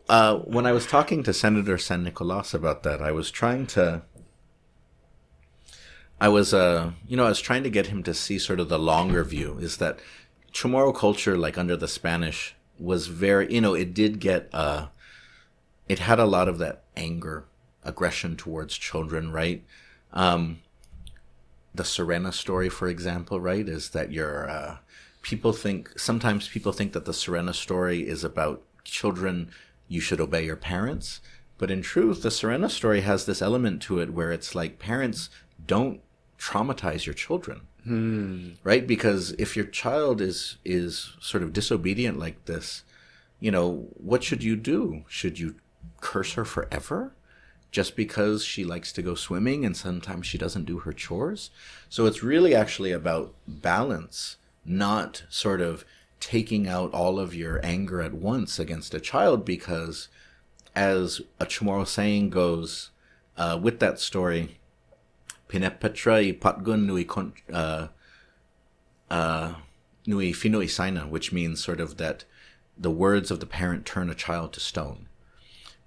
when I was talking to Senator San Nicolas about that, I was trying to get him to see sort of the longer view, is that Chamorro culture, like under the Spanish, was very, it did get, it had a lot of that anger, aggression towards children, right? The Serena story, for example, right, is that sometimes people think that the Serena story is about children, you should obey your parents. But in truth, the Serena story has this element to it where it's like, parents, don't traumatize your children, right? Because if your child is sort of disobedient like this, what should you do? Should you curse her forever just because she likes to go swimming and sometimes she doesn't do her chores? So it's really actually about balance, not sort of taking out all of your anger at once against a child, because as a Chamorro saying goes, with that story, Pinepetra y patgun nui fino isaina, which means sort of that the words of the parent turn a child to stone,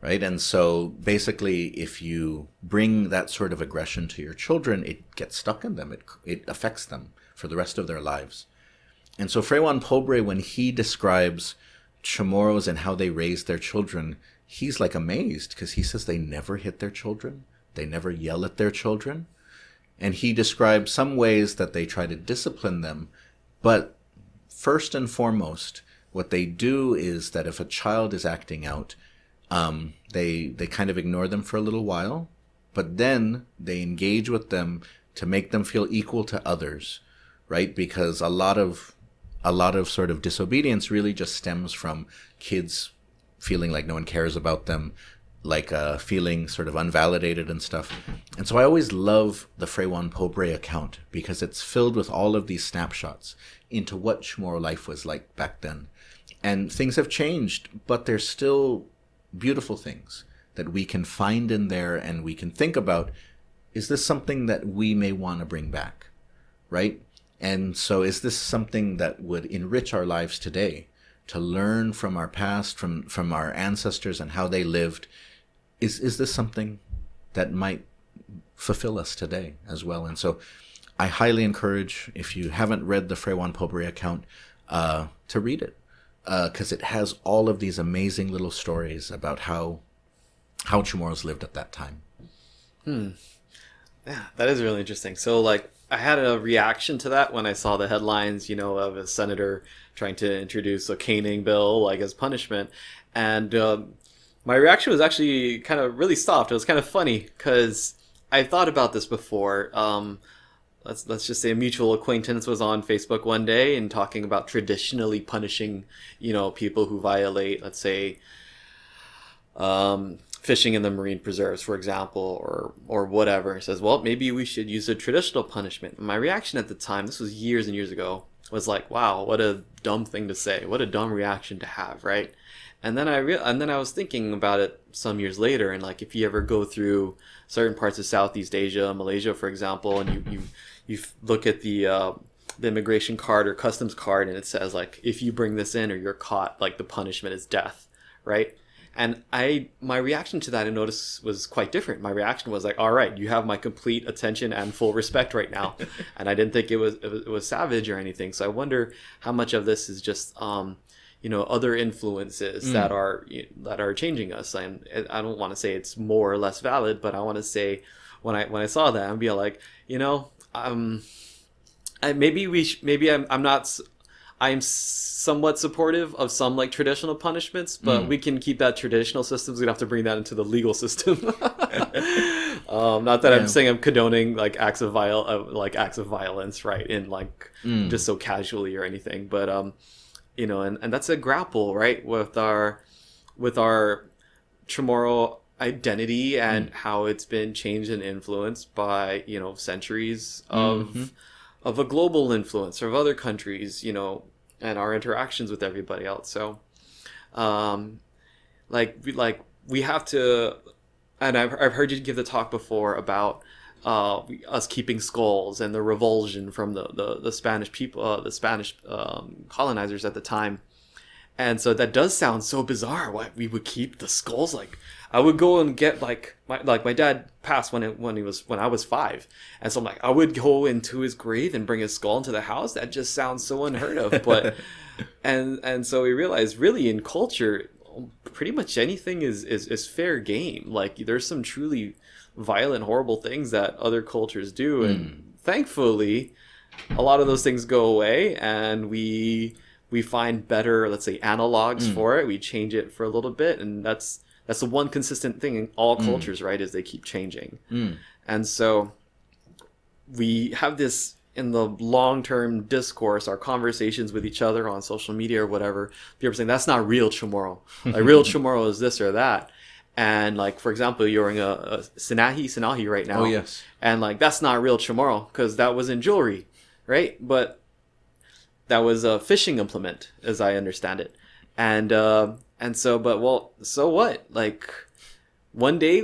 right? And so basically, if you bring that sort of aggression to your children, it gets stuck in them. It affects them for the rest of their lives. And so Fray Juan Pobre, when he describes Chamorros and how they raise their children, he's like amazed, because he says they never hit their children. They never yell at their children. And he describes some ways that they try to discipline them. But first and foremost, what they do is that if a child is acting out, they kind of ignore them for a little while, but then they engage with them to make them feel equal to others, right? Because a lot of sort of disobedience really just stems from kids feeling like no one cares about them, like feeling sort of unvalidated and stuff. And so I always love the Farron Taijeron account because it's filled with all of these snapshots into what Chamorro life was like back then. And things have changed, but there's still beautiful things that we can find in there, and we can think about, is this something that we may want to bring back, right? And so is this something that would enrich our lives today, to learn from our past, from our ancestors and how they lived? Is this something that might fulfill us today as well? And so I highly encourage, if you haven't read the Farron Taijeron account, to read it, because it has all of these amazing little stories about how Chamorros lived at that time. Yeah, that is really interesting. So, like, I had a reaction to that when I saw the headlines, of a senator trying to introduce a caning bill, like, as punishment. And my reaction was actually kind of really soft. It was kind of funny because I thought about this before. Let's just say a mutual acquaintance was on Facebook one day and talking about traditionally punishing, people who violate, let's say, fishing in the marine preserves, for example, or whatever. It says, well, maybe we should use a traditional punishment. And my reaction at the time, this was years and years ago, was like, wow, what a dumb thing to say. What a dumb reaction to have, right? And then I was thinking about it some years later, and like, if you ever go through certain parts of Southeast Asia, Malaysia, for example, and you look at the immigration card or customs card, and it says, like, if you bring this in or you're caught, like, the punishment is death, right? And my reaction to that, I noticed, was quite different. My reaction was like, all right, you have my complete attention and full respect right now. And I didn't think it was savage or anything. So I wonder how much of this is just, other influences that are changing us. And I don't want to say it's more or less valid, but I want to say when I saw that, I'd be like, I'm somewhat supportive of some, like, traditional punishments, but we can keep that traditional system. We're gonna have to bring that into the legal system. Not that I'm saying I'm condoning, like, acts of violence, right? In, like, just so casually or anything, but and that's a grapple, right, with our Chamorro identity and how it's been changed and influenced by centuries of a global influence of other countries, and our interactions with everybody else. So, we have to, and I've heard you give the talk before about us keeping skulls and the revulsion from the Spanish people, the Spanish colonizers at the time. And so that does sound so bizarre. Why we would keep the skulls? Like, I would go and get, my dad passed when I was 5, and so I'm like, I would go into his grave and bring his skull into the house. That just sounds so unheard of. But and so we realized, really, in culture, pretty much anything is fair game. Like, there's some truly violent, horrible things that other cultures do, and thankfully, a lot of those things go away, and we find better, let's say, analogs for it. We change it for a little bit, and that's the one consistent thing in all cultures, right? Is they keep changing. And so we have this in the long-term discourse, our conversations with each other on social media or whatever. People are saying, that's not real Chamorro. Like, real Chamorro is this or that. And, like, for example, you're wearing a sinahi right now. Oh, yes. And, like, that's not real Chamorro because that was in jewelry, right? But that was a fishing implement, as I understand it. And so, so what? Like, one day,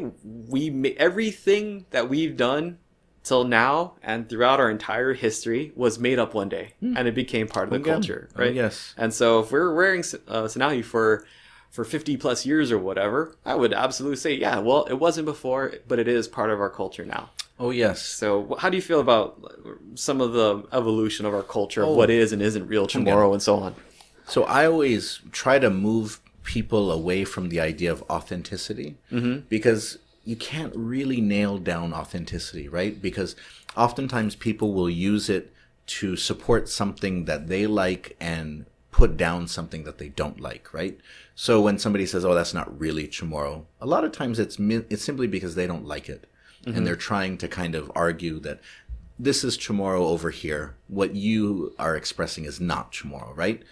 everything that we've done till now and throughout our entire history was made up one day, and it became part of the culture, right? Yes. And so if we're wearing sinahi for 50 plus years or whatever, I would absolutely say, yeah, well, it wasn't before, but it is part of our culture now. Oh, yes. So how do you feel about some of the evolution of our culture, of what is and isn't real Chamorro and so on? So I always try to move people away from the idea of authenticity, because you can't really nail down authenticity, right? Because oftentimes people will use it to support something that they like and put down something that they don't like, right? So when somebody says, oh, that's not really Chamorro, a lot of times it's simply because they don't like it. And they're trying to kind of argue that this is Chamorro over here. What you are expressing is not Chamorro, right?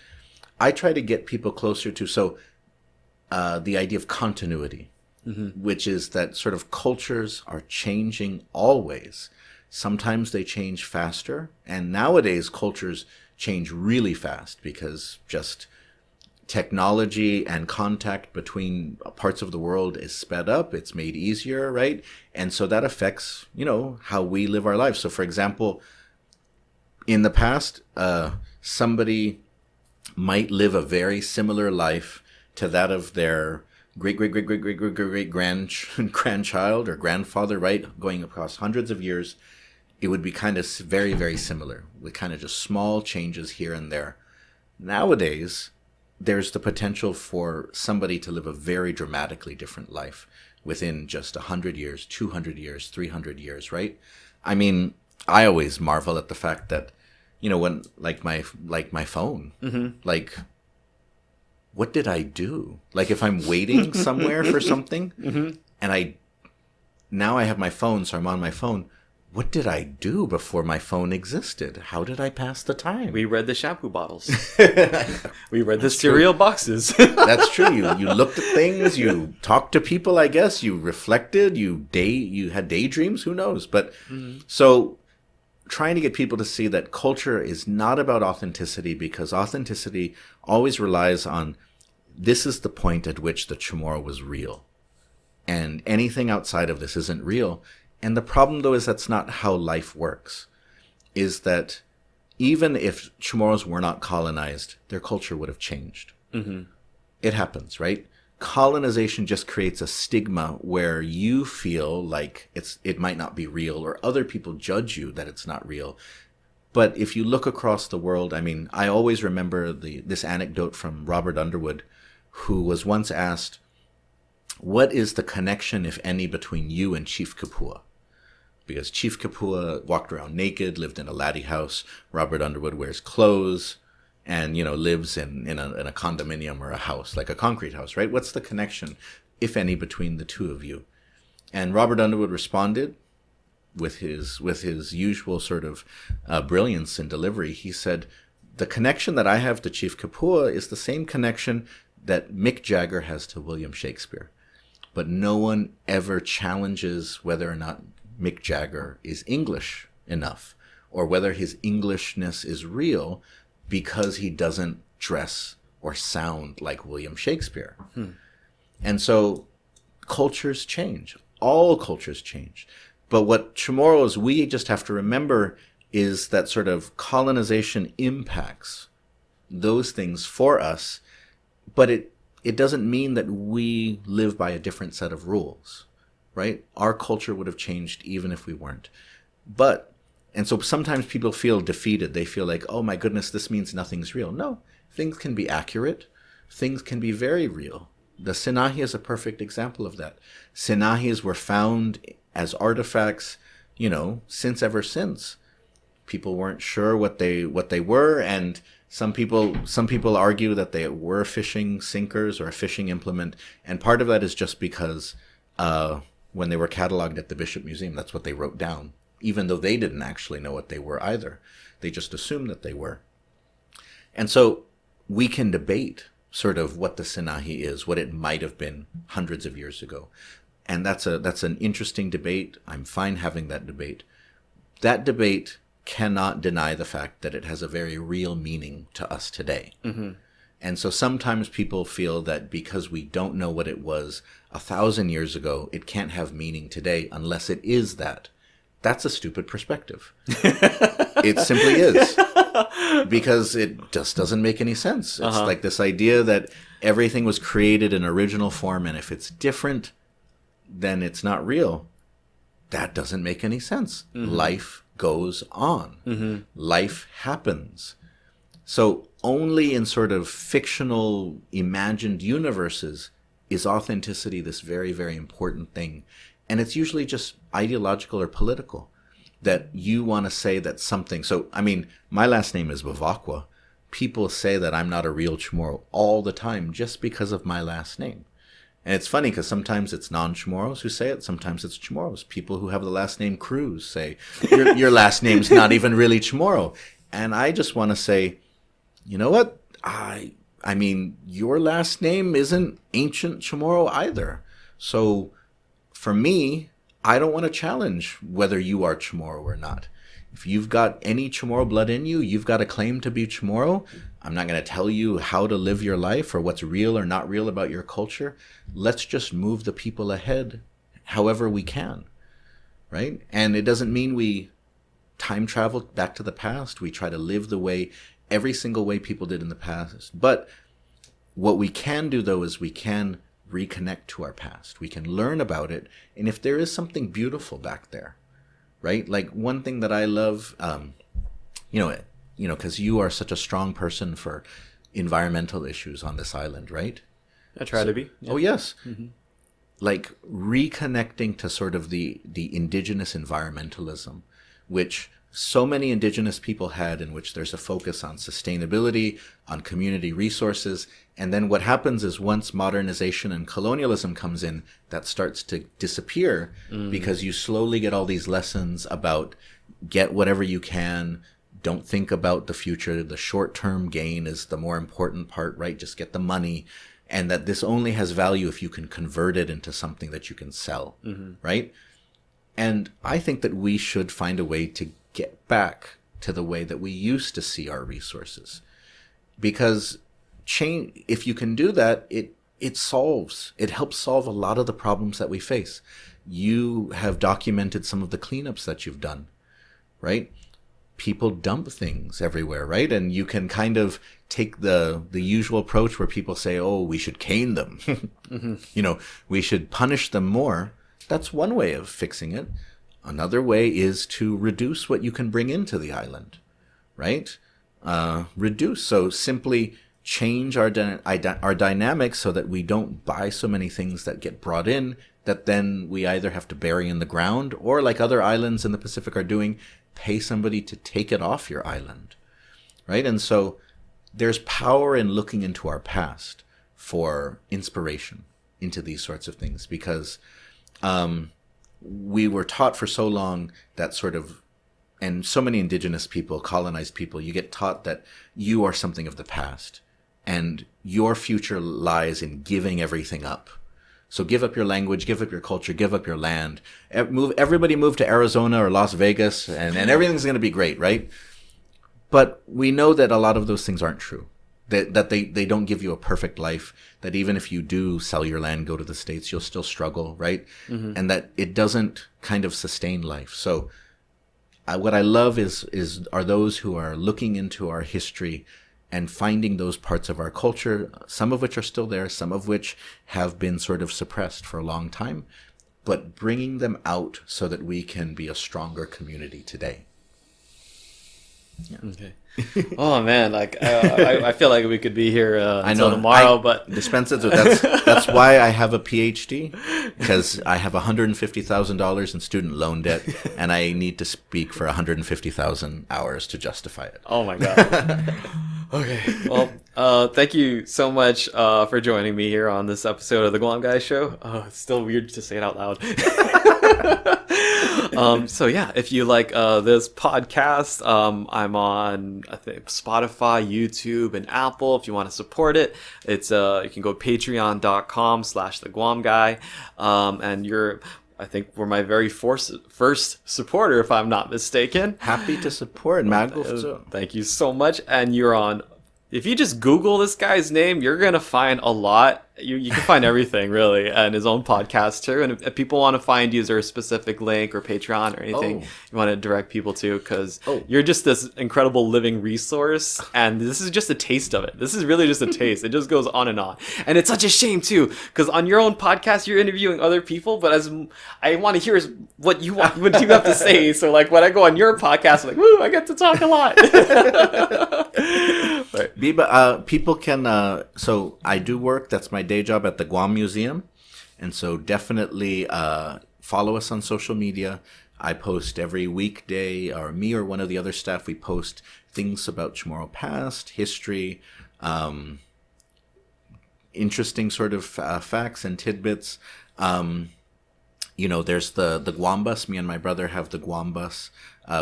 I try to get people closer to, the idea of continuity, which is that sort of cultures are changing always. Sometimes they change faster, and nowadays cultures change really fast because just technology and contact between parts of the world is sped up. It's made easier, right? And so that affects, how we live our lives. So, for example, in the past, somebody might live a very similar life to that of their great grandchild or grandfather, right? Going across hundreds of years, it would be kind of very, very similar with kind of just small changes here and there. Nowadays, there's the potential for somebody to live a very dramatically different life within just 100 years, 200 years, 300 years, right? I mean, I always marvel at the fact that, when like my phone, like, what did I do? Like, if I'm waiting somewhere for something and now I have my phone, so I'm on my phone. What did I do before my phone existed? How did I pass the time? We read the shampoo bottles. We read the cereal boxes. That's true. You looked at things. You talked to people, I guess. You reflected. You had daydreams. Who knows? But so trying to get people to see that culture is not about authenticity, because authenticity always relies on this is the point at which the Chamorro was real. And anything outside of this isn't real. And the problem, though, is that's not how life works, is that even if Chamorros were not colonized, their culture would have changed. It happens, right? Colonization just creates a stigma where you feel like it might not be real, or other people judge you that it's not real. But if you look across the world, I mean, I always remember this anecdote from Robert Underwood, who was once asked, what is the connection, if any, between you and Chief Kapua? Because Chief Kapua walked around naked, lived in a laddie house. Robert Underwood wears clothes and, lives in a condominium or a house, like a concrete house, right? What's the connection, if any, between the two of you? And Robert Underwood responded with his usual sort of brilliance in delivery. He said, the connection that I have to Chief Kapua is the same connection that Mick Jagger has to William Shakespeare. But no one ever challenges whether or not Mick Jagger is English enough, or whether his Englishness is real, because he doesn't dress or sound like William Shakespeare. And so cultures change. All cultures change. But what Chamorros, we just have to remember, is that sort of colonization impacts those things for us, but it doesn't mean that we live by a different set of rules, right? Our culture would have changed even if we weren't. And so sometimes people feel defeated. They feel like, oh my goodness, this means nothing's real. No, things can be accurate. Things can be very real. The Sinahi is a perfect example of that. Sinahis were found as artifacts, ever since. People weren't sure what they were, and some people argue that they were fishing sinkers or a fishing implement, and part of that is just because when they were cataloged at the Bishop Museum, that's what they wrote down, even though they didn't actually know what they were either. They just assumed that they were. And so we can debate sort of what the Sinahi is, what it might have been hundreds of years ago. And that's an interesting debate. I'm fine having that debate. That debate cannot deny the fact that it has a very real meaning to us today. And so sometimes people feel that because we don't know what it was 1,000 years ago, it can't have meaning today unless it is that. That's a stupid perspective. It simply is. Because it just doesn't make any sense. It's like this idea that everything was created in original form, and if it's different, then it's not real. That doesn't make any sense. Life goes on. Life happens. So only in sort of fictional, imagined universes is authenticity this very, very important thing. And it's usually just ideological or political, that you want to say that something. So, I mean, my last name is Bevaqua. People say that I'm not a real Chamorro all the time just because of my last name. And it's funny because sometimes it's non-Chamorros who say it. Sometimes it's Chamorros. People who have the last name Cruz say, your last name's not even really Chamorro. And I just want to say, you know what? I mean, your last name isn't ancient Chamorro either. So for me, I don't want to challenge whether you are Chamorro or not. If you've got any Chamorro blood in you, you've got a claim to be Chamorro. I'm not going to tell you how to live your life or what's real or not real about your culture. Let's just move the people ahead however we can, right? And it doesn't mean we time travel back to the past. We try to live the way, every single way people did in the past. But what we can do, though, is we can reconnect to our past. We can learn about it. And if there is something beautiful back there, right? Like one thing that I love, because you are such a strong person for environmental issues on this island, right? I try to be. Yeah. Oh, yes. Mm-hmm. Like reconnecting to sort of the indigenous environmentalism, which so many indigenous people had, in which there's a focus on sustainability, on community resources. And then what happens is once modernization and colonialism comes in, that starts to disappear because you slowly get all these lessons about get whatever you can, don't think about the future. The short-term gain is the more important part, right? Just get the money. And that this only has value if you can convert it into something that you can sell, right? And I think that we should find a way to get back to the way that we used to see our resources. Because change, if you can do that, it helps solve a lot of the problems that we face. You have documented some of the cleanups that you've done, right? People dump things everywhere, right? And you can kind of take the usual approach where people say, oh, we should cane them. We should punish them more. That's one way of fixing it. Another way is to reduce what you can bring into the island, right? Reduce. So simply change our dynamics so that we don't buy so many things that get brought in that then we either have to bury in the ground or, like other islands in the Pacific are doing, pay somebody to take it off your island, right? And so there's power in looking into our past for inspiration into these sorts of things, because we were taught for so long that sort of, and so many indigenous people, colonized people, you get taught that you are something of the past and your future lies in giving everything up. So give up your language, give up your culture, give up your land. Everybody move to Arizona or Las Vegas and everything's going to be great, right? But we know that a lot of those things aren't true. That they don't give you a perfect life, that even if you do sell your land, go to the States, you'll still struggle, right? And that it doesn't kind of sustain life. So what I love are those who are looking into our history and finding those parts of our culture, some of which are still there, some of which have been sort of suppressed for a long time, but bringing them out so that we can be a stronger community today. Yeah. Okay. Oh man, like I feel like we could be here until tomorrow, but dispense it. That's why I have a PhD, because I have $150,000 in student loan debt, and I need to speak for 150,000 hours to justify it. Oh my god. Okay. Well, thank you so much for joining me here on this episode of the Guam Guy Show. It's still weird to say it out loud. So yeah, if you like this podcast, I'm on, I think, Spotify, YouTube, and Apple. If you want to support it, it's you can go patreon.com/the Guam Guy, and I think we're my very first supporter, if I'm not mistaken. Happy to support, Mago. Thank you so much. And you're on, if you just Google this guy's name, you're going to find a lot. You can find everything, really, and his own podcast, too. And if people want to find you, is there a specific link or Patreon or anything you want to direct people to? Because you're just this incredible living resource, and this is just a taste of it. This is really just a taste. It just goes on. And it's such a shame, too, because on your own podcast, you're interviewing other people, but as I want to hear is what you have to say. So, like, when I go on your podcast, I'm like, woo, I get to talk a lot. Right. Biba, people can, so I do work, that's my day job at the Guam Museum, and so definitely follow us on social media. I post every weekday, or me or one of the other staff, we post things about Chamorro past, history, interesting sort of facts and tidbits. There's the Guam Bus. Me and my brother have the Guam Bus,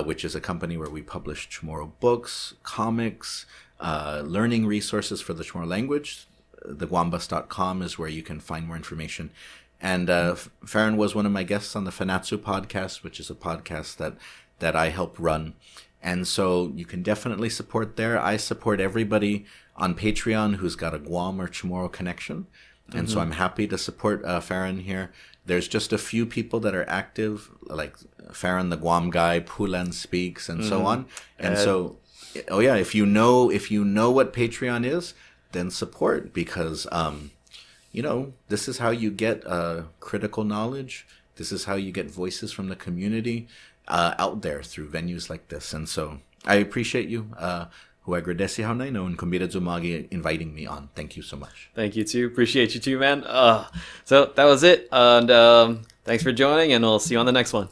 which is a company where we publish Chamorro books, comics, learning resources for the Chamorro language. The guambus.com is where you can find more information. And Farron was one of my guests on the Fanatsu podcast, which is a podcast that I help run. And so you can definitely support there. I support everybody on Patreon who's got a Guam or Chamorro connection. And so I'm happy to support Farron here. There's just a few people that are active, like Farron the Guam Guy, Pulan Speaks, and so on. And so, if you know what Patreon is, then support, because this is how you get critical knowledge. This is how you get voices from the community out there through venues like this. And so I appreciate you. Huagradesi haunay no kumbira zumagi inviting me on. Thank you so much. Thank you too. Appreciate you too, man. So that was it. And thanks for joining, and we'll see you on the next one.